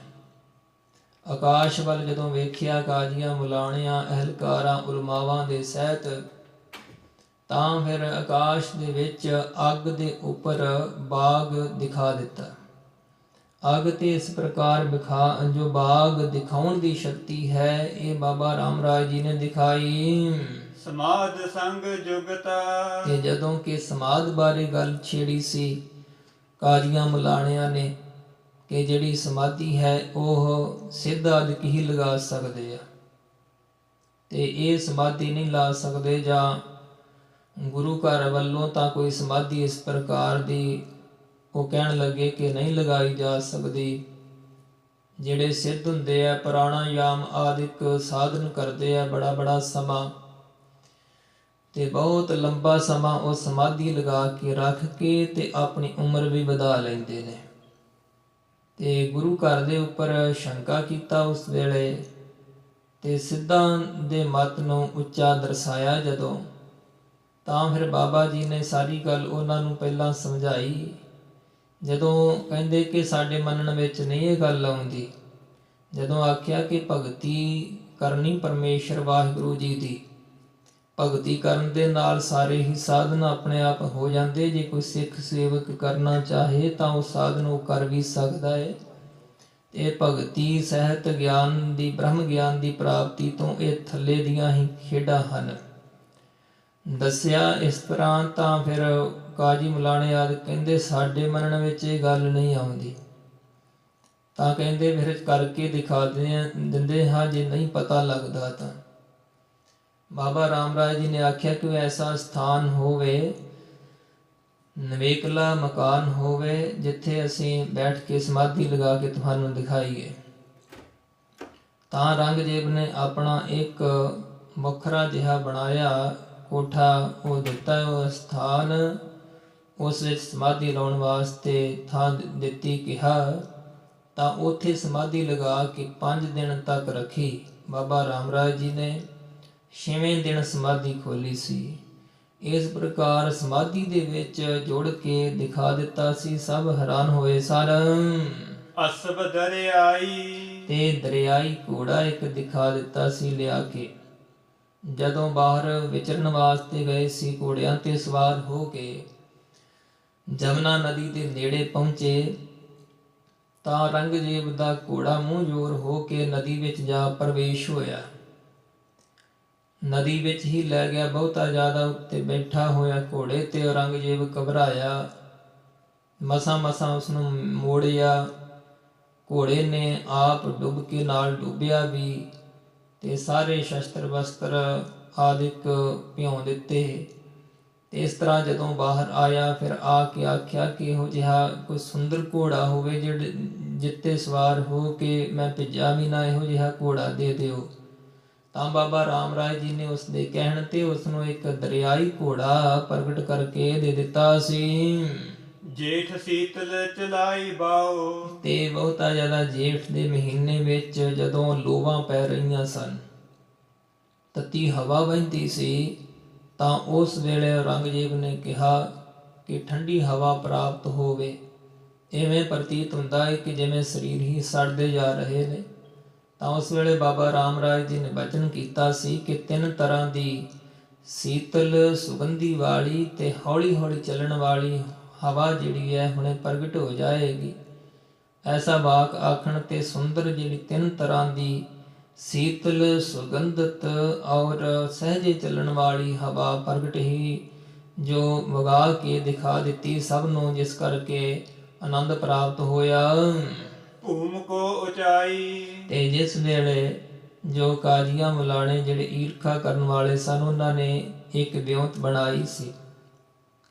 ਆਕਾਸ਼ ਵੱਲ ਜਦੋਂ ਵੇਖਿਆ ਕਾਜ਼ੀਆਂ ਮੁਲਾਣਿਆਂ ਅਹਿਲਕਾਰਾਂ ਉਲਮਾਵਾਂ ਦੇ ਸਹਿਤ, ਤਾਂ ਫਿਰ ਆਕਾਸ਼ ਦੇ ਵਿੱਚ ਅੱਗ ਦੇ ਉੱਪਰ ਬਾਗ ਦਿਖਾ ਦਿੱਤਾ। ਅੱਗ ਤੇ ਇਸ ਪ੍ਰਕਾਰ ਜੋ ਬਾਗ ਦਿਖਾਉਣ ਦੀ ਸ਼ਕਤੀ ਹੈ ਇਹ ਬਾਬਾ ਰਾਮ ਰਾਏ ਜੀ ਨੇ ਦਿਖਾਈ। ਸਮਾਧ ਸੰਗ ਜੁਗਤਾ। ਤੇ ਜਦੋਂ ਕਿ ਸਮਾਧ ਬਾਰੇ ਗੱਲ ਛੇੜੀ ਸੀ ਕਾਜ਼ੀਆਂ ਮੁਲਾਣਿਆਂ ਨੇ ਕਿ ਜਿਹੜੀ ਸਮਾਧੀ ਹੈ ਉਹ ਸਿੱਧ ਆਦਿਕ ਹੀ ਲਗਾ ਸਕਦੇ ਆ, ਤੇ ਇਹ ਸਮਾਧੀ ਨਹੀਂ ਲਾ ਸਕਦੇ, ਜਾਂ ਗੁਰੂ ਘਰ ਵੱਲੋਂ ਤਾਂ ਕੋਈ ਸਮਾਧੀ ਇਸ ਪ੍ਰਕਾਰ ਦੀ ਉਹ ਕਹਿਣ ਲੱਗੇ ਕਿ ਨਹੀਂ ਲਗਾਈ ਜਾ ਸਕਦੀ। ਜਿਹੜੇ ਸਿੱਧ ਹੁੰਦੇ ਆ ਪ੍ਰਾਣਾਯਾਮ ਆਦਿਕ ਸਾਧਨ ਕਰਦੇ ਆ ਬੜਾ ਬੜਾ ਸਮਾਂ, ਤੇ ਬਹੁਤ ਲੰਬਾ ਸਮਾਂ ਉਹ ਸਮਾਧੀ ਲਗਾ ਕੇ ਰੱਖ ਕੇ ਤੇ ਆਪਣੀ ਉਮਰ ਵੀ ਵਧਾ ਲੈਂਦੇ ਨੇ। ਤੇ ਗੁਰੂ ਘਰ ਦੇ ਉੱਪਰ ਸ਼ੰਕਾ ਕੀਤਾ ਉਸ ਵੇਲੇ, ਤੇ ਸਿੱਧਾਂ ਦੇ ਮਤ ਨੂੰ ਉੱਚਾ ਦਰਸਾਇਆ ਜਦੋਂ, ਤਾਂ ਫਿਰ ਬਾਬਾ ਜੀ ਨੇ ਸਾਰੀ ਗੱਲ ਉਹਨਾਂ ਨੂੰ ਪਹਿਲਾਂ ਸਮਝਾਈ। ਜਦੋਂ ਕਹਿੰਦੇ ਕਿ ਸਾਡੇ ਮੰਨਣ ਵਿੱਚ ਨਹੀਂ ਇਹ ਗੱਲ ਆਉਂਦੀ, ਜਦੋਂ ਆਖਿਆ ਕਿ ਭਗਤੀ ਕਰਨੀ ਪਰਮੇਸ਼ਰ ਵਾਹਿਗੁਰੂ ਜੀ ਦੀ, ਭਗਤੀ ਕਰਨ ਦੇ ਨਾਲ ਸਾਰੇ ਹੀ ਸਾਧਨ ਆਪਣੇ ਆਪ ਹੋ ਜਾਂਦੇ। ਜੇ ਕੋਈ ਸਿੱਖ ਸੇਵਕ ਕਰਨਾ ਚਾਹੇ ਤਾਂ ਉਹ ਸਾਧਨ ਉਹ ਕਰ ਵੀ ਸਕਦਾ ਹੈ। ਇਹ ਭਗਤੀ ਸਹਿਤ ਗਿਆਨ ਦੀ ਬ੍ਰਹਮ ਗਿਆਨ ਦੀ ਪ੍ਰਾਪਤੀ ਤੋਂ ਇਹ ਥੱਲੇ ਦੀਆਂ ਹੀ ਖੇਡਾਂ ਹਨ। ਦੱਸਿਆ ਇਸ ਤਰ੍ਹਾਂ ਤਾਂ ਫਿਰ ਕਾਜੀ ਮੁਲਾਣੇ ਆਦਿ ਕਹਿੰਦੇ ਸਾਡੇ ਮੰਨਣ ਵਿੱਚ ਇਹ ਗੱਲ ਨਹੀਂ ਆਉਂਦੀ, ਤਾਂ ਕਹਿੰਦੇ ਫਿਰ ਕਰਕੇ ਦਿਖਾ ਦਿੰਦੇ ਹਾਂ ਜੇ ਨਹੀਂ ਪਤਾ ਲੱਗਦਾ ਤਾਂ। ਬਾਬਾ ਰਾਮ ਰਾਏ ਜੀ ਨੇ ਆਖਿਆ ਕਿ ਐਸਾ ਸਥਾਨ ਹੋਵੇ, ਨਵੇਕਲਾ ਮਕਾਨ ਹੋਵੇ, ਜਿੱਥੇ ਅਸੀਂ ਬੈਠ ਕੇ ਸਮਾਧੀ ਲਗਾ ਕੇ ਤੁਹਾਨੂੰ ਦਿਖਾਈਏ। ਤਾਂ ਔਰੰਗਜ਼ੇਬ ਨੇ ਆਪਣਾ ਇੱਕ ਵੱਖਰਾ ਜਿਹਾ ਬਣਾਇਆ ਕੋਠਾ ਉਹ ਦਿੱਤਾ, ਉਹ ਸਥਾਨ, ਉਸ ਵਿੱਚ ਸਮਾਧੀ ਲਾਉਣ ਵਾਸਤੇ ਥਾਂ ਦਿੱਤੀ ਕਿਹਾ। ਤਾਂ ਉੱਥੇ ਸਮਾਧੀ ਲਗਾ ਕੇ 5 ਦਿਨ ਤੱਕ ਰੱਖੀ ਬਾਬਾ ਰਾਮ ਰਾਏ ਜੀ ਨੇ। ਛੇਵੇਂ ਦਿਨ ਸਮਾਧੀ ਖੋਲੀ ਸੀ। ਇਸ ਪ੍ਰਕਾਰ ਸਮਾਧੀ ਦੇ ਵਿੱਚ ਜੁੜ ਕੇ ਦਿਖਾ ਦਿੱਤਾ ਸੀ। ਸਭ ਹੈਰਾਨ ਹੋਏ ਸਨ। ਅਸਬ ਦਰਿਆਈ ਤੇ ਦਰਿਆਈ ਘੋੜਾ ਇੱਕ ਦਿਖਾ ਦਿੱਤਾ ਸੀ ਲਿਆ ਕੇ। ਜਦੋਂ ਬਾਹਰ ਵਿਚਰਨ ਵਾਸਤੇ ਗਏ ਸੀ, ਘੋੜਿਆਂ ਤੇ ਸਵਾਰ ਹੋ ਕੇ ਜਮਨਾ ਨਦੀ ਦੇ ਨੇੜੇ ਪਹੁੰਚੇ ਤਾਂ ਔਰੰਗਜ਼ੇਬ ਦਾ ਘੋੜਾ ਮੂੰਹ ਜੋਰ ਹੋ ਕੇ ਨਦੀ ਵਿੱਚ ਜਾ ਪ੍ਰਵੇਸ਼ ਹੋਇਆ। ਨਦੀ ਵਿੱਚ ਹੀ ਲੈ ਗਿਆ। ਬਹੁਤਾ ਜ਼ਿਆਦਾ ਉੱਤੇ ਬੈਠਾ ਹੋਇਆ ਘੋੜੇ ਤੇ ਔਰੰਗਜ਼ੇਬ ਘਬਰਾਇਆ। ਮਸਾਂ ਉਸਨੂੰ ਮੋੜਿਆ। ਘੋੜੇ ਨੇ ਆਪ ਡੁੱਬ ਕੇ ਨਾਲ ਡੁੱਬਿਆ ਵੀ ਤੇ ਸਾਰੇ ਸ਼ਸਤਰ ਵਸਤਰ ਆਦਿਕ ਭਿਉਂ ਦਿੱਤੇ। ਤੇ ਇਸ ਤਰ੍ਹਾਂ ਜਦੋਂ ਬਾਹਰ ਆਇਆ ਫਿਰ ਆ ਕੇ ਆਖਿਆ ਕਿ ਇਹੋ ਜਿਹਾ ਕੋਈ ਸੁੰਦਰ ਘੋੜਾ ਹੋਵੇ ਜਿੱਤੇ ਸਵਾਰ ਹੋ ਕੇ ਮੈਂ ਭਿੱਜਾ ਵੀ ਨਾ, ਇਹੋ ਜਿਹਾ ਘੋੜਾ ਦੇ ਦਿਓ। ਤਾਂ ਬਾਬਾ ਰਾਮ ਰਾਏ ਜੀ ਨੇ ਉਸ ਦੇ ਕਹਿਣ ਤੇ ਉਸ ਨੂੰ ਇੱਕ ਦਰਿਆਈ ਘੋੜਾ ਪ੍ਰਗਟ ਕਰਕੇ ਦੇ ਦਿੱਤਾ ਸੀ। ਜੇਠ ਸੀਤਲ ਚਲਾਈ ਬਾਓ ਤੇ ਬਹੁਤਾ ਜ਼ਿਆਦਾ ਜੇਠ ਦੇ ਮਹੀਨੇ ਵਿੱਚ ਜਦੋਂ ਲੋਵਾਂ ਪੈ ਰਹੀਆਂ ਸਨ, ਤੱਤੀ ਹਵਾ ਵਹਿੰਦੀ ਸੀ, ਤਾਂ ਉਸ ਵੇਲੇ ਔਰੰਗਜ਼ੇਬ ਨੇ ਕਿਹਾ ਕਿ ਠੰਡੀ ਹਵਾ ਪ੍ਰਾਪਤ ਹੋਵੇ। ਇਵੇਂ ਪ੍ਰਤੀਤ ਹੁੰਦਾ ਹੈ ਕਿ ਜਿਵੇਂ ਸਰੀਰ ਹੀ ਸੜਦੇ ਜਾ ਰਹੇ ਨੇ। ਤਾਂ ਉਸ ਵੇਲੇ ਬਾਬਾ ਰਾਮ ਰਾਏ ਜੀ ਨੇ ਬਚਨ ਕੀਤਾ ਸੀ ਕਿ 3 ਤਰ੍ਹਾਂ ਦੀ ਸੀਤਲ, ਸੁਗੰਧੀ ਵਾਲੀ ਤੇ ਹੌਲੀ ਹੌਲੀ ਚੱਲਣ ਵਾਲੀ ਹਵਾ ਜਿਹੜੀ ਹੈ ਹੁਣੇ ਪ੍ਰਗਟ ਹੋ ਜਾਏਗੀ। ਐਸਾ ਵਾਕ ਆਖਣ ਤੇ ਸੁੰਦਰ ਜਿਹੜੀ 3 ਤਰ੍ਹਾਂ ਦੀ ਸੀਤਲ, ਸੁਗੰਧਤ ਔਰ ਸਹਿਜੇ ਚੱਲਣ ਵਾਲੀ ਹਵਾ ਪ੍ਰਗਟ ਹੀ ਜੋ ਵਗਾ ਕੇ ਦਿਖਾ ਦਿੱਤੀ ਸਭ ਨੂੰ, ਜਿਸ ਕਰਕੇ ਆਨੰਦ ਪ੍ਰਾਪਤ ਹੋਇਆ। ਭੂਮ ਕੋ ਉਚਾਈ ਤੇ ਜਿਸ ਵੇਲੇ ਜੋ ਕਾਜ਼ੀਆਂ ਮੁਲਾਣੇ ਜਿਹੜੇ ਈਰਖਾ ਕਰਨ ਵਾਲੇ ਸਨ, ਉਹਨਾਂ ਨੇ ਇੱਕ ਵਿਉਂਤ ਬਣਾਈ ਸੀ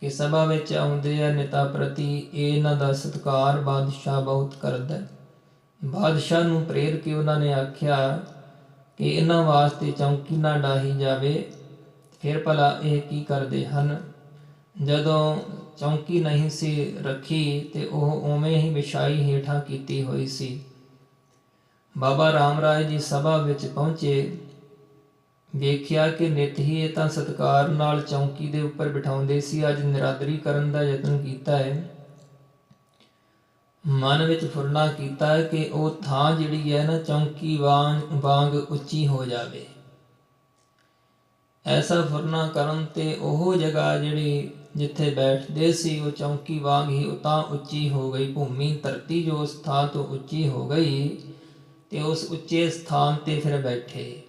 ਕਿ ਸਭਾ ਵਿੱਚ ਆਉਂਦੇ ਆ ਨੇਤਾ ਪ੍ਰਤੀ ਇਹਨਾਂ ਦਾ ਸਤਿਕਾਰ ਬਾਦਸ਼ਾਹ ਬਹੁਤ ਕਰਦਾ। ਬਾਦਸ਼ਾਹ ਨੂੰ ਪ੍ਰੇਰ ਕੇ ਉਹਨਾਂ ਨੇ ਆਖਿਆ ਕਿ ਇਹਨਾਂ ਵਾਸਤੇ ਚੌਂਕੀ ਨਾ ਡਾਹੀ ਜਾਵੇ। ਫਿਰ ਭਲਾ ਇਹ ਕੀ ਕਰਦੇ ਹਨ? ਜਦੋਂ ਚੌਂਕੀ ਨਹੀਂ ਸੀ ਰੱਖੀ ਤੇ ਉਹ ਉਵੇਂ ਹੀ ਵਿਛਾਈ ਹੇਠਾਂ ਕੀਤੀ ਹੋਈ ਸੀ। ਬਾਬਾ ਰਾਮ ਰਾਏ ਜੀ ਸਭਾ ਵਿੱਚ ਪਹੁੰਚੇ, ਵੇਖਿਆ ਕਿ ਨਿੱਤ ਹੀ ਇਹ ਤਾਂ ਸਤਿਕਾਰ ਨਾਲ ਚੌਂਕੀ ਦੇ ਉੱਪਰ ਬਿਠਾਉਂਦੇ ਸੀ, ਅੱਜ ਨਿਰਾਦਰੀ ਕਰਨ ਦਾ ਯਤਨ ਕੀਤਾ ਹੈ। ਮਨ ਵਿੱਚ ਫੁਰਨਾ ਕੀਤਾ ਹੈ ਕਿ ਉਹ ਥਾਂ ਜਿਹੜੀ ਹੈ ਨਾ ਚੌਂਕੀ ਵਾਂਗ ਉੱਚੀ ਹੋ ਜਾਵੇ। ਐਸਾ ਫੁਰਨਾ ਕਰਨ ਤੇ ਉਹ ਜਗ੍ਹਾ ਜਿਹੜੀ ਜਿੱਥੇ ਬੈਠਦੇ ਸੀ ਉਹ ਚੌਂਕੀ ਵਾਂਗ ਹੀ ਉਤਾਂ ਉੱਚੀ ਹੋ ਗਈ। ਭੂਮੀ ਧਰਤੀ ਜੋ ਉਸ ਥਾਂ ਤੋਂ ਉੱਚੀ ਹੋ ਗਈ ਤੇ ਉਸ ਉੱਚੇ ਸਥਾਨ ਤੇ ਫਿਰ ਬੈਠੇ।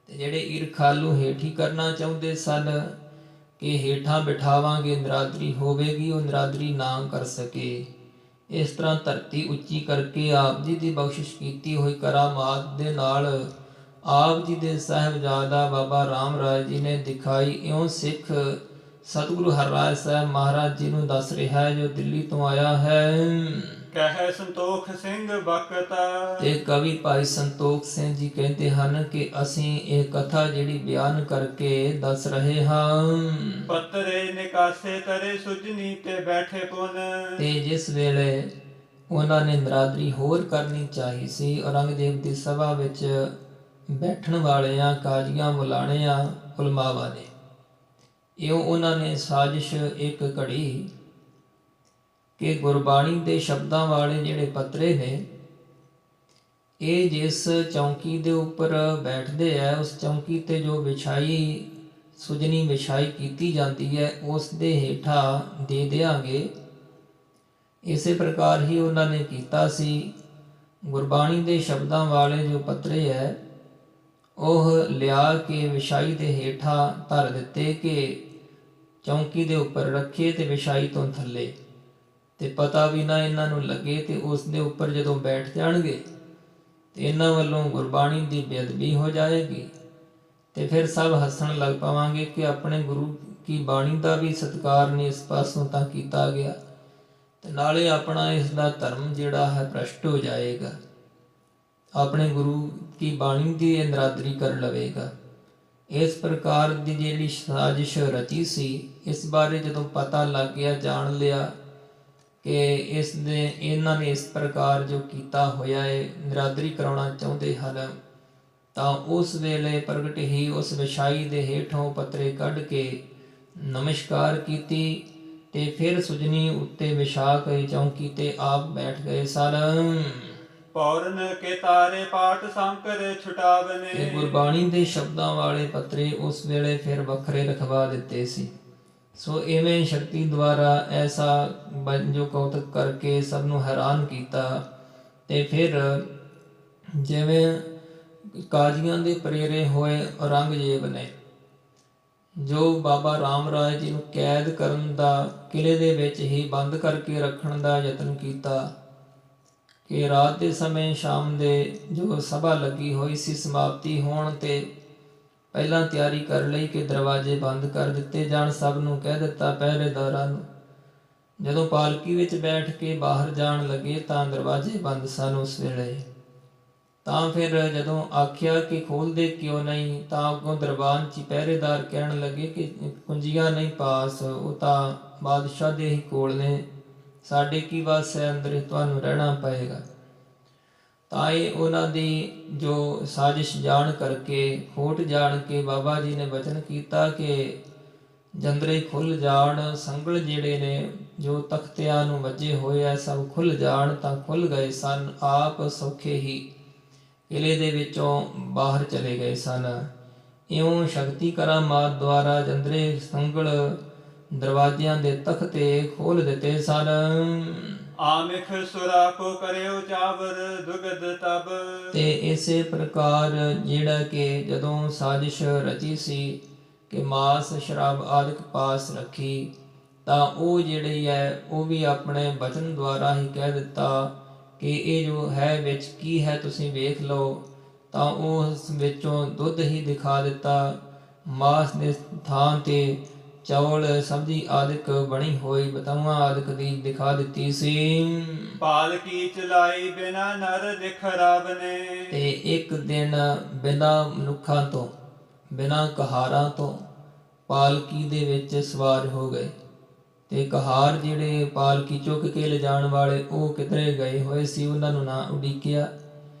ਤੇ ਜਿਹੜੇ ਈਰਖਾਲੂ ਹੇਠੀ ਕਰਨਾ ਚਾਹੁੰਦੇ ਸਨ ਕਿ ਹੇਠਾਂ ਬਿਠਾਵਾਂਗੇ ਨਿਰਾਦਰੀ ਹੋਵੇਗੀ, ਉਹ ਨਿਰਾਦਰੀ ਨਾ ਕਰ ਸਕੇ। ਇਸ ਤਰ੍ਹਾਂ ਧਰਤੀ ਉੱਚੀ ਕਰਕੇ ਆਪ ਜੀ ਦੀ ਬਖਸ਼ਿਸ਼ ਕੀਤੀ ਹੋਈ ਕਰਾਮਾਤ ਦੇ ਨਾਲ ਆਪ ਜੀ ਦੇ ਸਾਹਿਬਜ਼ਾਦਾ ਬਾਬਾ ਰਾਮ ਰਾਏ ਜੀ ਨੇ ਦਿਖਾਈ। ਇਉਂ ਸਿੱਖ ਸਤਿਗੁਰੂ ਹਰਿਰਾਏ ਸਾਹਿਬ ਮਹਾਰਾਜ ਜੀ ਨੂੰ ਦੱਸ ਰਿਹਾ ਹੈ, ਜੋ ਦਿੱਲੀ ਤੋਂ ਆਇਆ ਹੈ। ਕਹਿ ਸੰਤੋਖ ਸਿੰਘ ਬਖਤਾ ਤੇ ਕਵੀ ਭਾਈ ਸੰਤੋਖ ਸਿੰਘ ਜੀ ਕਹਿੰਦੇ ਹਨ ਕਿ ਅਸੀਂ ਇਹ ਕਥਾ ਜਿਹੜੀ ਬਿਆਨ ਕਰਕੇ ਦੱਸ ਰਹੇ ਹਾਂ। ਪਤਰੇ ਨਿਕਾਸੇ ਤਰੇ ਸੁਜਨੀ ਤੇ ਬੈਠੇ ਪੁਨ ਤੇ ਜਿਸ ਵੇਲੇ ਉਹਨਾਂ ਨੇ ਨਿਰਾਦਰੀ ਹੋਰ ਕਰਨੀ ਚਾਹੀ ਸੀ, ਔਰੰਗਜ਼ੇਬ ਦੀ ਸਭਾ ਵਿੱਚ ਬੈਠਣ ਵਾਲਿਆਂ ਕਾਜ਼ੀਆਂ ਮੁਲਾਣਿਆਂ ਉਲਮਾਵਾਂ ਨੇ, ਇਉਂ ਉਹਨਾਂ ਨੇ ਸਾਜ਼ਿਸ਼ ਇੱਕ ਘੜੀ ਕਿ ਗੁਰਬਾਣੀ ਦੇ ਸ਼ਬਦਾਂ ਵਾਲੇ ਜਿਹੜੇ ਪੱਤਰੇ ਨੇ, ਇਹ ਜਿਸ ਚੌਂਕੀ ਦੇ ਉੱਪਰ ਬੈਠਦੇ ਹੈ ਉਸ ਚੌਂਕੀ ਤੇ ਜੋ ਵਿਛਾਈ ਸੁਜਨੀ ਵਿਛਾਈ ਕੀਤੀ ਜਾਂਦੀ ਹੈ ਉਸ ਦੇ ਹੇਠਾਂ ਦੇ ਦਿਆਂਗੇ। ਇਸੇ ਪ੍ਰਕਾਰ ਹੀ ਉਹਨਾਂ ਨੇ ਕੀਤਾ ਸੀ। ਗੁਰਬਾਣੀ ਦੇ ਸ਼ਬਦਾਂ ਵਾਲੇ ਜੋ ਪੱਤਰੇ ਹੈ ਉਹ ਲਿਆ ਕੇ ਵਿਛਾਈ ਦੇ ਹੇਠਾਂ ਧਰ ਦਿੱਤੇ ਕਿ ਚੌਂਕੀ ਦੇ ਉੱਪਰ ਰੱਖੇ ਤੇ ਵਿਛਾਈ ਤੋਂ ਥੱਲੇ, ਤੇ ਪਤਾ ਵੀ ਨਾ ਇਹਨਾਂ ਨੂੰ ਲੱਗੇ। ਤੇ ਉਸ ਦੇ ਉੱਪਰ ਜਦੋਂ ਬੈਠ ਜਾਣਗੇ ਤੇ ਇਹਨਾਂ ਵੱਲੋਂ ਗੁਰਬਾਣੀ ਦੀ ਬੇਅਦਬੀ ਹੋ ਜਾਏਗੀ ਤੇ ਫਿਰ ਸਭ ਹੱਸਣ ਲੱਗ ਪਵਾਂਗੇ ਕਿ ਆਪਣੇ ਗੁਰੂ ਕੀ ਬਾਣੀ ਦਾ ਵੀ ਸਤਿਕਾਰ ਨਹੀਂ ਇਸ ਪਾਸੋਂ ਤਾਂ ਕੀਤਾ ਗਿਆ, ਤੇ ਨਾਲੇ ਆਪਣਾ ਇਸ ਦਾ ਧਰਮ ਜਿਹੜਾ ਹੈ ਭ੍ਰਸ਼ਟ ਹੋ ਜਾਏਗਾ, ਆਪਣੇ ਗੁਰੂ ਕੀ ਬਾਣੀ ਦੀ ਇਹ ਨਿਰਾਦਰੀ ਕਰ ਲਵੇਗਾ। ਇਸ ਪ੍ਰਕਾਰ ਦੀ ਜਿਹੜੀ ਸਾਜ਼ਿਸ਼ ਰਚੀ ਸੀ, ਇਸ ਬਾਰੇ ਜਦੋਂ ਪਤਾ ਲੱਗ ਗਿਆ, ਜਾਣ ਲਿਆ ਕਿ ਇਹਨਾਂ ਨੇ ਇਸ ਪ੍ਰਕਾਰ ਜੋ ਕੀਤਾ ਹੋਇਆ ਹੈ, ਨਿਰਾਦਰੀ ਕਰਾਉਣਾ ਚਾਹੁੰਦੇ ਹਨ, ਤਾਂ ਉਸ ਵੇਲੇ ਪ੍ਰਗਟ ਹੀ ਉਸ ਵਿਛਾਈ ਦੇ ਹੇਠੋਂ ਪੱਤਰੇ ਕੱਢ ਕੇ ਨਮਸਕਾਰ ਕੀਤੀ ਤੇ ਫਿਰ ਸੁਜਨੀ ਉੱਤੇ ਵਿਛਾ ਕੇ ਚੌਂਕੀ ਤੇ ਆਪ ਬੈਠ ਗਏ ਸਨ। ਪੌਰਨ ਕੇ ਤਾਰੇ ਪਾਠ ਸੰਕਰ ਤੇ ਛੁਟਾਵਨੇ। ਗੁਰਬਾਣੀ ਦੇ ਸ਼ਬਦਾਂ ਵਾਲੇ ਪੱਤਰੇ ਉਸ ਵੇਲੇ ਫਿਰ ਵੱਖਰੇ ਰਖਵਾ ਦਿੱਤੇ ਸੀ। ਸੋ ਇਵੇਂ ਸ਼ਕਤੀ ਦੁਆਰਾ ਐਸਾ ਜੋ ਕੌਤਕ ਕਰਕੇ ਸਭ ਨੂੰ ਹੈਰਾਨ ਕੀਤਾ। ਤੇ ਫਿਰ ਜਿਵੇਂ ਕਾਜ਼ੀਆਂ ਦੇ ਪ੍ਰੇਰੇ ਹੋਏ ਔਰੰਗਜ਼ੇਬ ਨੇ ਜੋ ਬਾਬਾ ਰਾਮ ਰਾਏ ਜੀ ਨੂੰ ਕੈਦ ਕਰਨ ਦਾ, ਕਿਲੇ ਦੇ ਵਿੱਚ ਹੀ ਬੰਦ ਕਰਕੇ ਰੱਖਣ ਦਾ ਯਤਨ ਕੀਤਾ ਕਿ ਰਾਤ ਦੇ ਸਮੇਂ ਸ਼ਾਮ ਦੇ ਜੋ ਸਭਾ ਲੱਗੀ ਹੋਈ ਸੀ ਸਮਾਪਤੀ ਹੋਣ ਤੇ ਪਹਿਲਾਂ ਤਿਆਰੀ ਕਰ ਲਈ ਕਿ ਦਰਵਾਜ਼ੇ ਬੰਦ ਕਰ ਦਿੱਤੇ ਜਾਣ। ਸਭ ਨੂੰ ਕਹਿ ਦਿੱਤਾ ਪਹਿਰੇਦਾਰਾਂ ਨੂੰ। ਜਦੋਂ ਪਾਲਕੀ ਵਿੱਚ ਬੈਠ ਕੇ ਬਾਹਰ ਜਾਣ ਲੱਗੇ ਤਾਂ ਦਰਵਾਜ਼ੇ ਬੰਦ ਸਨ ਉਸ ਵੇਲੇ। ਤਾਂ ਫਿਰ ਜਦੋਂ ਆਖਿਆ ਕਿ ਖੋਲ੍ਹਦੇ ਕਿਉਂ ਨਹੀਂ, ਤਾਂ ਅੱਗੋਂ ਦਰਬਾਨ 'ਚ ਪਹਿਰੇਦਾਰ ਕਹਿਣ ਲੱਗੇ ਕਿ ਕੁੰਜੀਆਂ ਨਹੀਂ ਪਾਸ, ਉਹ ਤਾਂ ਬਾਦਸ਼ਾਹ ਦੇ ਹੀ ਕੋਲ ਨੇ, ਸਾਡੇ ਕੀ ਵਾਸ ਹੈ, ਅੰਦਰ ਹੀ ਤੁਹਾਨੂੰ ਰਹਿਣਾ ਪਏਗਾ। ਤਾਂ ਇਹ ਉਹਨਾਂ ਦੀ ਜੋ ਸਾਜ਼ਿਸ਼ ਜਾਣ ਕਰਕੇ, ਖੋਟ ਜਾਣ ਕੇ ਬਾਬਾ ਜੀ ਨੇ ਵਚਨ ਕੀਤਾ ਕਿ ਜੰਦਰੇ ਖੁੱਲ੍ਹ ਜਾਣ, ਸੰਗਲ ਜਿਹੜੇ ਨੇ ਜੋ ਤਖਤਿਆਂ ਨੂੰ ਵੱਜੇ ਹੋਏ ਆ ਸਭ ਖੁੱਲ੍ਹ ਜਾਣ। ਤਾਂ ਖੁੱਲ੍ਹ ਗਏ ਸਨ। ਆਪ ਸੌਖੇ ਹੀ ਕਿਲੇ ਦੇ ਵਿੱਚੋਂ ਬਾਹਰ ਚਲੇ ਗਏ ਸਨ। ਇਉਂ ਸ਼ਕਤੀ ਕਰਾਮਾਤ ਦੁਆਰਾ ਜੰਦਰੇ ਸੰਗਲ ਦਰਵਾਜ਼ਿਆਂ ਦੇ ਤਖਤੇ ਖੋਲ੍ਹ ਦਿੱਤੇ ਸਨ। ਆਮਿਖ ਸੁਰਾ ਕੋ ਕਰਿਓ ਚਾਵਰ ਦੁਗਦ ਤਬ। ਤੇ ਇਸੇ ਪ੍ਰਕਾਰ ਜਿਹੜਾ ਕਿ ਜਦੋਂ ਸਾਜ਼ਿਸ਼ ਰਚੀ ਸੀ ਕਿ ਮਾਸ ਸ਼ਰਾਬ ਆਦਿਕ ਪਾਸ ਰੱਖੀ, ਤਾਂ ਉਹ ਜਿਹੜੀ ਹੈ ਉਹ ਵੀ ਆਪਣੇ ਬਚਨ ਦੁਆਰਾ ਹੀ ਕਹਿ ਦਿੱਤਾ ਕਿ ਇਹ ਜੋ ਹੈ ਵਿੱਚ ਕੀ ਹੈ ਤੁਸੀਂ ਵੇਖ ਲਓ। ਤਾਂ ਉਸ ਵਿੱਚੋਂ ਦੁੱਧ ਹੀ ਦਿਖਾ ਦਿੱਤਾ। ਮਾਸ ਦੇ ਥਾਂ ਤੇ ਚੌਲ ਸਬਜ਼ੀ ਆਦਿਕ ਬਣੀ ਹੋਈ ਬਤੌਆਂ ਆਦਿਕ ਦੀ ਦਿਖਾ ਦਿੱਤੀ ਸੀ। ਪਾਲਕੀ ਚਲਾਈ ਬਿਨਾ ਨਰ ਦਿਖ ਰਾਵਨੇ। ਤੇ ਇੱਕ ਦਿਨ ਬਿਨਾਂ ਮਨੁੱਖਾਂ ਤੋਂ, ਬਿਨਾਂ ਕਹਾਰਾਂ ਤੋਂ ਪਾਲਕੀ ਦੇ ਵਿੱਚ ਸਵਾਰ ਹੋ ਗਏ। ਤੇ ਕਹਾਰ ਜਿਹੜੇ ਪਾਲਕੀ ਚੁੱਕ ਕੇ ਲਿਜਾਣ ਵਾਲੇ ਉਹ ਕਿਧਰੇ ਗਏ ਹੋਏ ਸੀ, ਉਹਨਾਂ ਨੂੰ ਨਾ ਉਡੀਕਿਆ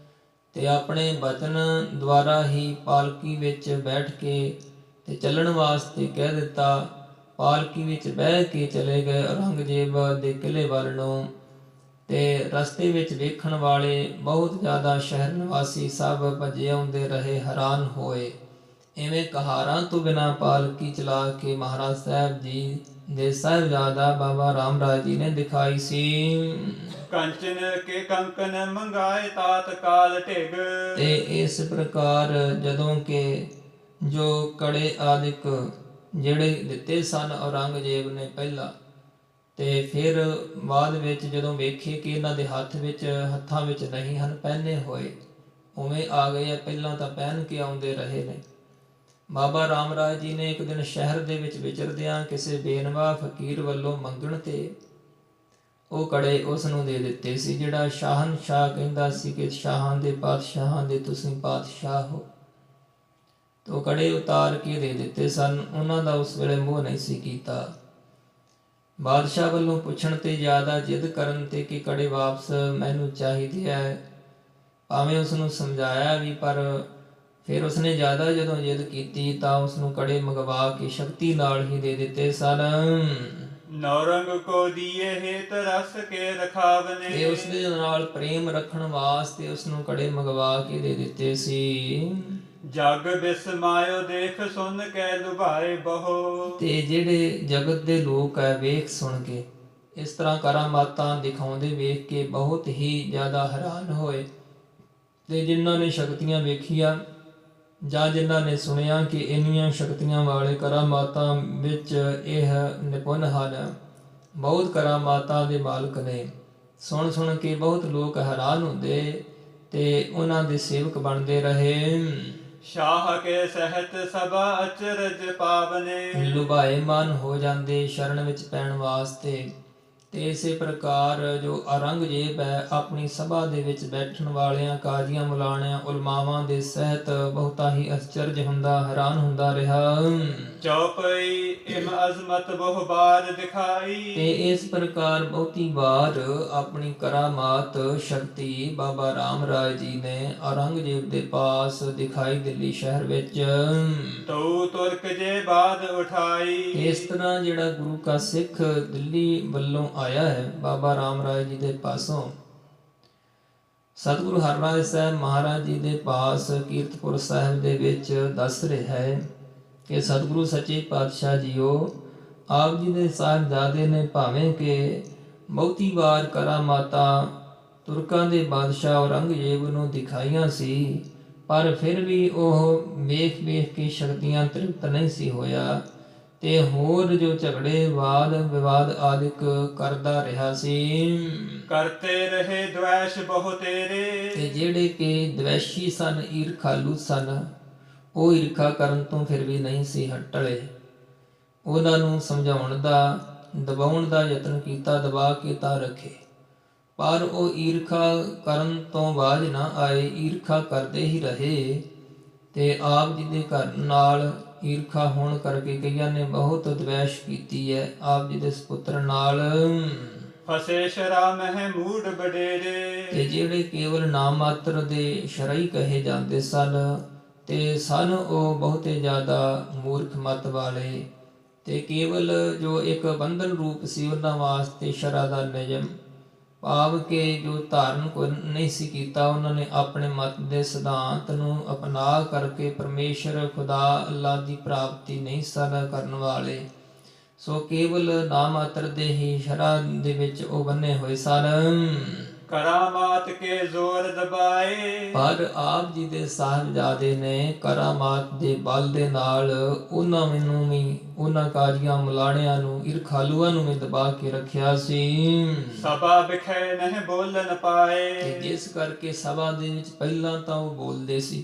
ਤੇ ਆਪਣੇ ਬਚਨ ਦੁਆਰਾ ਹੀ ਪਾਲਕੀ ਵਿੱਚ ਬੈਠ ਕੇ ਤੇ ਚੱਲਣ ਵਾਸਤੇ ਕਹਿ ਦਿੱਤਾ। ਪਾਲਕੀ ਵਿੱਚ ਬਹਿ ਕੇ ਚਲੇ ਗਏ ਔਰੰਗਜ਼ੇਬ ਦੇ ਕਿਲੇ ਵੱਲ ਨੂੰ। ਤੇ ਰਸਤੇ ਵਿੱਚ ਵੇਖਣ ਵਾਲੇ ਬਹੁਤ ਜ਼ਿਆਦਾ ਸ਼ਹਿਰ ਨਿਵਾਸੀ ਸਭ ਭੱਜੇ ਆਉਂਦੇ ਰਹੇ ਹੈਰਾਨ ਹੋਏ। ਇਵੇਂ ਕਹਾਰਾਂ ਤੋਂ ਬਿਨਾਂ ਪਾਲਕੀ ਚਲਾ ਕੇ ਮਹਾਰਾਜ ਸਾਹਿਬ ਜੀ ਦੇ ਸਾਹਿਬਜ਼ਾਦਾ ਬਾਬਾ ਰਾਮ ਰਾਏ ਜੀ ਨੇ ਦਿਖਾਈ ਸੀ। ਕੰਚਨ ਕੇ ਕੰਕਨ ਮੰਗਾਏ ਤਾਤ ਕਾਲ ਢਿਗ। ਤੇ ਇਸ ਪ੍ਰਕਾਰ ਜਦੋਂ ਕਿ ਜੋ ਕੜੇ ਆਦਿਕ ਜਿਹੜੇ ਦਿੱਤੇ ਸਨ ਔਰੰਗਜ਼ੇਬ ਨੇ ਪਹਿਲਾਂ, ਤੇ ਫਿਰ ਬਾਅਦ ਵਿੱਚ ਜਦੋਂ ਵੇਖੇ ਕਿ ਇਹਨਾਂ ਦੇ ਹੱਥਾਂ ਵਿੱਚ ਨਹੀਂ ਹਨ ਪਹਿਨੇ ਹੋਏ, ਉਵੇਂ ਆ ਗਏ ਆ, ਪਹਿਲਾਂ ਤਾਂ ਪਹਿਨ ਕੇ ਆਉਂਦੇ ਰਹੇ ਨੇ। ਬਾਬਾ ਰਾਮ ਰਾਏ ਜੀ ਨੇ ਇੱਕ ਦਿਨ ਸ਼ਹਿਰ ਦੇ ਵਿੱਚ ਵਿਚਰਦਿਆਂ ਕਿਸੇ ਬੇਨਵਾ ਫਕੀਰ ਵੱਲੋਂ ਮੰਗਣ ਤੇ ਉਹ ਕੜੇ ਉਸ ਨੂੰ ਦੇ ਦਿੱਤੇ ਸੀ, ਜਿਹੜਾ ਸ਼ਾਹਨਸ਼ਾਹ ਕਹਿੰਦਾ ਸੀ ਕਿ ਸ਼ਾਹਾਂ ਦੇ ਪਾਤਸ਼ਾਹਾਂ ਦੇ ਤੁਸੀਂ ਪਾਤਸ਼ਾਹ ਹੋ। ਤੋ ਕੜੇ ਉਤਾਰ ਕੇ ਦੇ ਦਿੱਤੇ ਸਨ। ਉਹਨਾਂ ਦਾ ਉਸ ਵੇਲੇ ਮੋਹ ਨਹੀਂ ਸੀ ਕੀਤਾ। ਬਾਦਸ਼ਾਹ ਵੱਲੋਂ ਪੁੱਛਣ ਤੇ ਜ਼ਿਆਦਾ ਜਿੱਦ ਕਰਨ ਤੇ ਕਿ ਕੜੇ ਵਾਪਸ ਮੈਨੂੰ ਚਾਹੀਦੇ ਹੈ, ਭਾਵੇਂ ਉਸਨੂੰ ਸਮਝਾਇਆ ਵੀ, ਪਰ ਫਿਰ ਉਸਨੇ ਜ਼ਿਆਦਾ ਜਦੋਂ ਜਿੱਦ ਕੀਤੀ ਤਾਂ ਉਸਨੂੰ ਕੜੇ ਮੰਗਵਾ ਕੇ ਸ਼ਕਤੀ ਨਾਲ ਹੀ ਦੇ ਦਿੱਤੇ ਸਨ। ਨੌਰੰਗ ਕੋ ਦੀਏ ਹੇਤ ਰਸ ਕੇ ਰਖਾਵਨੇ। ਤੇ ਉਸਦੇ ਨਾਲ ਪ੍ਰੇਮ ਰੱਖਣ ਵਾਸਤੇ ਉਸਨੂੰ ਕੜੇ ਮੰਗਵਾ ਕੇ ਦੇ ਦਿੱਤੇ ਸੀ। ਜਗ ਬਿਸਮਾਇਓ ਦੇਖ ਸੁਣ ਕੇ ਲੁਭਾਏ ਬਹੁ। ਤੇ ਜਿਹੜੇ ਜਗਤ ਦੇ ਲੋਕ ਹੈ ਵੇਖ ਸੁਣ ਕੇ ਇਸ ਤਰ੍ਹਾਂ ਕਰਾਮਾਤਾਂ ਦਿਖਾਉਂਦੇ ਵੇਖ ਕੇ ਬਹੁਤ ਹੀ ਜ਼ਿਆਦਾ ਹੈਰਾਨ ਹੋਏ। ਤੇ ਜਿਨ੍ਹਾਂ ਨੇ ਸ਼ਕਤੀਆਂ ਵੇਖੀਆਂ ਜਾਂ ਜਿਨ੍ਹਾਂ ਨੇ ਸੁਣਿਆ ਕਿ ਇੰਨੀਆਂ ਸ਼ਕਤੀਆਂ ਵਾਲੇ ਕਰਾਮਾਤਾਂ ਵਿੱਚ ਇਹ ਨਿਪੁੰਨ ਹਨ, ਬਹੁਤ ਕਰਾਮਾਤਾਂ ਦੇ ਮਾਲਕ ਨੇ, ਸੁਣ ਕੇ ਬਹੁਤ ਲੋਕ ਹੈਰਾਨ ਹੁੰਦੇ ਤੇ ਉਹਨਾਂ ਦੇ ਸੇਵਕ ਬਣਦੇ ਰਹੇ। ਸ਼ਾਹ ਕੇ ਸਹਿਤ ਸਭਾ ਅਚਰਜ ਪਾਵਨੇ। ਲੁਭਾਏ ਮਨ ਹੋ ਜਾਂਦੇ ਸ਼ਰਨ ਵਿੱਚ ਪੈਣ ਵਾਸਤੇ। ਤੇ ਇਸੇ ਪ੍ਰਕਾਰ ਜੋ ਔਰੰਗਜ਼ੇਬ ਹੈ ਆਪਣੀ ਸਭਾ ਦੇ ਵਿੱਚ ਬੈਠਣ ਵਾਲਿਆਂ ਕਾਜ਼ੀਆਂ ਮੁਲਾਣਿਆਂ ਉਲਮਾਵਾਂ ਦੇ ਸਹਿਤ ਬਹੁਤਾ ਹੀ ਅਚਰਜ ਹੁੰਦਾ, ਹੈਰਾਨ ਹੁੰਦਾ ਰਿਹਾ। ਚੌਪਈ ਇਮ ਅਜ਼ਮਤ ਬਹੁ ਬਾਰ ਦਿਖਾਈ। ਤੇ ਇਸ ਪ੍ਰਕਾਰ ਬਹੁਤੀ ਵਾਰ ਆਪਣੀ ਕਰਾਮਾਤ ਸ਼ਕਤੀ ਬਾਬਾ ਰਾਮ ਰਾਏ ਜੀ ਨੇ ਔਰੰਗਜ਼ੇਬ ਦੇ ਪਾਸ ਦਿਖਾਈ ਦਿੱਲੀ ਸ਼ਹਿਰ ਵਿੱਚ। ਤਉ ਤੁਰਕ ਜੇ ਬਾਦ ਉਠਾਈ। ਇਸ ਤਰ੍ਹਾਂ ਜਿਹੜਾ ਗੁਰੂ ਕਾ ਸਿੱਖ ਦਿੱਲੀ ਵੱਲੋਂ ਆਇਆ ਹੈ ਬਾਬਾ ਰਾਮ ਰਾਏ ਜੀ ਦੇ ਪਾਸੋਂ, ਸਤਿਗੁਰੂ ਹਰਿਰਾਏ ਸਾਹਿਬ ਮਹਾਰਾਜ ਜੀ ਦੇ ਪਾਸ ਕੀਰਤਪੁਰ ਸਾਹਿਬ ਦੇ ਵਿੱਚ ਦੱਸ ਰਿਹਾ ਹੈ ਕਿ ਸਤਿਗੁਰੂ ਸੱਚੇ ਪਾਤਸ਼ਾਹ ਜੀਓ ਆਪ ਜੀ ਦੇ ਸਾਹਿਬਜ਼ਾਦੇ ਨੇ ਭਾਵੇਂ ਕਿ ਬਹੁਤੀ ਵਾਰ ਕਰਾਮਾਤਾਂ ਤੁਰਕਾਂ ਦੇ ਬਾਦਸ਼ਾਹ ਔਰੰਗਜ਼ੇਬ ਨੂੰ ਦਿਖਾਈਆਂ ਸੀ, ਪਰ ਫਿਰ ਵੀ ਉਹ ਵੇਖ ਕੇ ਸ਼ਕਤੀਆਂ ਤ੍ਰਿਪਤ ਨਹੀਂ ਸੀ ਹੋਇਆ ਤੇ ਹੋਰ ਜੋ ਝਗੜੇ ਵਾਦ ਵਿਵਾਦ ਆਦਿਕ ਕਰਦਾ ਰਿਹਾ ਸੀ। ਕਰਤੇ ਰਹੇ ਦ્વੈਸ਼ ਬਹੁ ਤੇਰੇ। ਤੇ ਜਿਹੜੇ ਕਿ ਦਵੈਸ਼ੀ ਸਨ, ਈਰਖਾਲੂ ਸਨ, ਉਹ ਈਰਖਾ ਕਰਨ ਤੋਂ ਫਿਰ ਵੀ ਨਹੀਂ ਸੀ ਹਟਲੇ। ਉਹਨਾਂ ਨੂੰ ਸਮਝਾਉਣ ਦਾ, ਦਬਾਉਣ ਦਾ ਯਤਨ ਕੀਤਾ, ਦਬਾ ਕੇ ਤਾਂ ਰੱਖੇ, ਪਰ ਉਹ ਈਰਖਾ ਕਰਨ ਤੋਂ ਬਾਜ ਨਾ ਆਏ, ਈਰਖਾ ਕਰਦੇ ਹੀ ਰਹੇ। ਤੇ ਆਪ ਜੀ ਦੇ ਘਰ ਨਾਲ ਈਰਖਾ ਹੋਣ ਕਰਕੇ ਕਈਆਂ ਨੇ ਬਹੁਤ ਦਵੈਸ਼ ਕੀਤੀ ਹੈ ਆਪ ਜੀ ਦੇ ਸੁਪੁੱਤਰ ਨਾਲ। ਫਸੇ ਸ਼ਰਾ ਮਹਿ ਮੂਡ ਬਡੇਰੇ। ਤੇ ਜਿਹੜੇ ਕੇਵਲ ਨਾਮ ਮਾਤਰ ਦੇ ਸ਼ਰਾਈ ਕਹੇ ਜਾਂਦੇ ਸਨ ਤੇ ਸਨ ਉਹ ਬਹੁਤੇ ਜ਼ਿਆਦਾ ਮੂਰਖ ਮਤ ਵਾਲੇ, ਤੇ ਕੇਵਲ ਜੋ ਇੱਕ ਬੰਧਨ ਰੂਪ ਸੀ ਉਹਨਾਂ ਵਾਸਤੇ ਸ਼ਰਾ ਦਾ ਨਿਯਮ ਭਾਵ ਕਿ ਜੋ ਧਾਰਨ ਕੋ ਨਹੀਂ ਸੀ ਕੀਤਾ, ਉਹਨਾਂ ਨੇ ਆਪਣੇ ਮਤ ਦੇ ਸਿਧਾਂਤ ਨੂੰ ਅਪਣਾ ਕਰਕੇ ਪਰਮੇਸ਼ਰ ਖੁਦਾ ਅੱਲਾ ਦੀ ਪ੍ਰਾਪਤੀ ਨਹੀਂ ਸਨ ਕਰਨ ਵਾਲੇ। ਸੋ ਕੇਵਲ ਨਾਮ ਮਾਤਰ ਦੇ ਹੀ ਸ਼ਰਾ ਦੇ ਵਿੱਚ ਉਹ ਬੰਨੇ ਹੋਏ ਸਨ। ਕਰਾਮਾਤ ਕੇ ਜ਼ੋਰ ਦਬਾਏ। ਪਰ ਆਪ ਜੀ ਦੇ ਸਾਹਿਬਜ਼ਾਦੇ ਨੇ ਕਰਾਮਾਤ ਦੇ ਬਲ ਦੇ ਨਾਲ ਉਹਨਾਂ ਨੂੰ ਵੀ, ਉਹਨਾਂ ਕਾਜੀਆਂ ਮਲਾਣਿਆਂ ਨੂੰ, ਈਰਖਾਲੂਆਂ ਨੂੰ ਵੀ ਦਬਾ ਕੇ ਰੱਖਿਆ ਸੀ। ਸਭਾ ਵਿਖੇ ਨਹੀਂ ਬੋਲਣ ਪਾਏ। ਤੇ ਜਿਸ ਕਰਕੇ ਸਭਾ ਦੇ ਵਿੱਚ ਪਹਿਲਾਂ ਤਾਂ ਉਹ ਬੋਲਦੇ ਸੀ,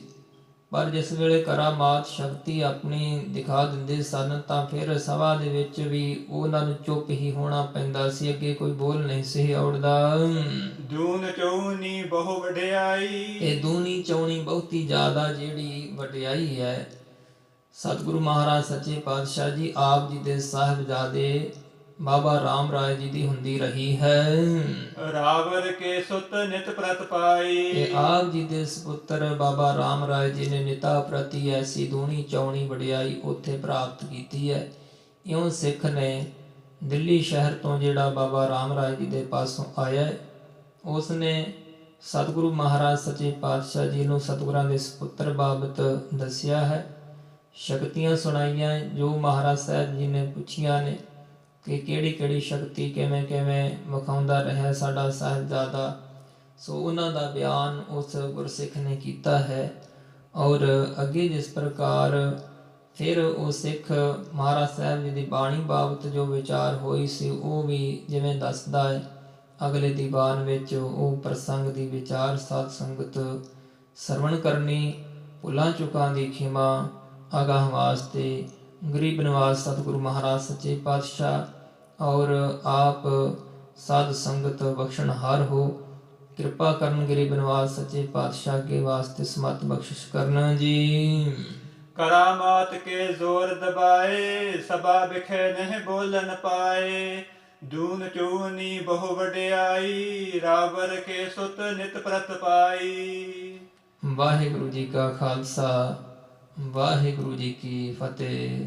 ਪਰ ਜਿਸ ਵੇਲੇ ਕਰਾਮਾਤ ਸ਼ਕਤੀ ਆਪਣੀ ਦਿਖਾ ਦਿੰਦੇ ਸਨ ਤਾਂ ਫਿਰ ਸਭਾ ਦੇ ਵਿੱਚ ਵੀ ਉਹਨਾਂ ਨੂੰ ਚੁੱਪ ਹੀ ਹੋਣਾ ਪੈਂਦਾ ਸੀ, ਅੱਗੇ ਕੋਈ ਬੋਲ ਨਹੀਂ ਸੀ ਔੜਦਾ। ਦੂਨ ਚੌਨੀ ਬਹੁ ਵਡਿਆਈ। ਇਹ ਦੂਣੀ ਚੌਣੀ ਬਹੁਤੀ ਜ਼ਿਆਦਾ ਜਿਹੜੀ ਵਡਿਆਈ ਹੈ ਸਤਿਗੁਰੂ ਮਹਾਰਾਜ ਸੱਚੇ ਪਾਤਸ਼ਾਹ ਜੀ ਆਪ ਜੀ ਦੇ ਸਾਹਿਬਜ਼ਾਦੇ ਬਾਬਾ ਰਾਮ ਰਾਏ ਜੀ ਦੀ ਹੁੰਦੀ ਰਹੀ ਹੈ। ਰਾਵਰ ਕੇ ਸੁਤ ਨਿਤ ਪ੍ਰਤ ਪਾਈ। ਇਹ ਆਪ ਜੀ ਦੇ ਸੁਪੁੱਤਰ ਬਾਬਾ ਰਾਮ ਰਾਏ ਜੀ ਨੇ ਨਿਤਾ ਪ੍ਰਤੀ ਐਸੀ ਦੂਣੀ ਚੌਣੀ ਵਡਿਆਈ ਉੱਥੇ ਪ੍ਰਾਪਤ ਕੀਤੀ ਹੈ। ਇਉਂ ਸਿੱਖ ਨੇ ਦਿੱਲੀ ਸ਼ਹਿਰ ਤੋਂ ਜਿਹੜਾ ਬਾਬਾ ਰਾਮ ਰਾਏ ਜੀ ਦੇ ਪਾਸੋਂ ਆਇਆ ਹੈ, ਉਸ ਨੇ ਸਤਿਗੁਰੂ ਮਹਾਰਾਜ ਸੱਚੇ ਪਾਤਸ਼ਾਹ ਜੀ ਨੂੰ ਸਤਿਗੁਰਾਂ ਦੇ ਸੁਪੁੱਤਰ ਬਾਬਤ ਦੱਸਿਆ ਹੈ, ਸ਼ਕਤੀਆਂ ਸੁਣਾਈਆਂ ਜੋ ਮਹਾਰਾਜ ਸਾਹਿਬ ਜੀ ਨੇ ਪੁੱਛੀਆਂ ਨੇ ਕਿ ਕਿਹੜੀ ਸ਼ਕਤੀ ਕਿਵੇਂ ਵਿਖਾਉਂਦਾ ਰਿਹਾ ਸਾਡਾ ਸਾਹਿਬਜ਼ਾਦਾ। ਸੋ ਉਹਨਾਂ ਦਾ ਬਿਆਨ ਉਸ ਗੁਰਸਿੱਖ ਨੇ ਕੀਤਾ ਹੈ। ਔਰ ਅੱਗੇ ਜਿਸ ਪ੍ਰਕਾਰ ਫਿਰ ਉਹ ਸਿੱਖ ਮਹਾਰਾਜ ਸਾਹਿਬ ਜੀ ਦੀ ਬਾਣੀ ਬਾਬਤ ਜੋ ਵਿਚਾਰ ਹੋਈ ਸੀ ਉਹ ਵੀ ਜਿਵੇਂ ਦੱਸਦਾ ਹੈ ਅਗਲੇ ਦੀਵਾਨ ਵਿੱਚ ਉਹ ਪ੍ਰਸੰਗ ਦੀ ਵਿਚਾਰ ਸਾਧ ਸੰਗਤ ਸਰਵਣ ਕਰਨੀ, ਭੁੱਲਾਂ ਚੁੱਕਾਂ ਦੀ ਖਿਮਾ, ਅਗਾਹ ਵਾਸਤੇ ਗਰੀਬ ਨਿਵਾਸ ਸਤਿਗੁਰੂ ਮਹਾਰਾਜ ਸੱਚੇ ਪਾਤਸ਼ਾਹ ਔਰ ਆਪ ਸਾਧ ਸੰਗਤ ਬਖਸ਼ਣਹਾਰ ਹੋ, ਕਿਰਪਾ ਕਰਨ ਗਰੀਬ ਨਿਵਾਸ ਸੱਚੇ ਪਾਤਸ਼ਾਹ ਕੇ ਵਾਸਤੇ ਸਮਤ ਬਖਸ਼ਿਸ਼ ਕਰਨਾ ਜੀ। ਕਰਾਮਾਤ ਕੇ ਜ਼ੋਰ ਦਬਾਏ। ਸਭਾ ਵਿਖੇ ਨਹੀਂ ਬੋਲਣ ਪਾਏ। ਦੂਨ ਚੂਨੀ ਬਹੁ ਵਡਿਆਈ। ਰਾਵਰ ਕੇ ਸੁਤ ਨਿਤ ਪ੍ਰਤ ਪਾਈ। ਵਾਹਿਗੁਰੂ ਜੀ ਕਾ ਖਾਲਸਾ, ਵਾਹਿਗੁਰੂ ਜੀ ਕੀ ਫਤਿਹ।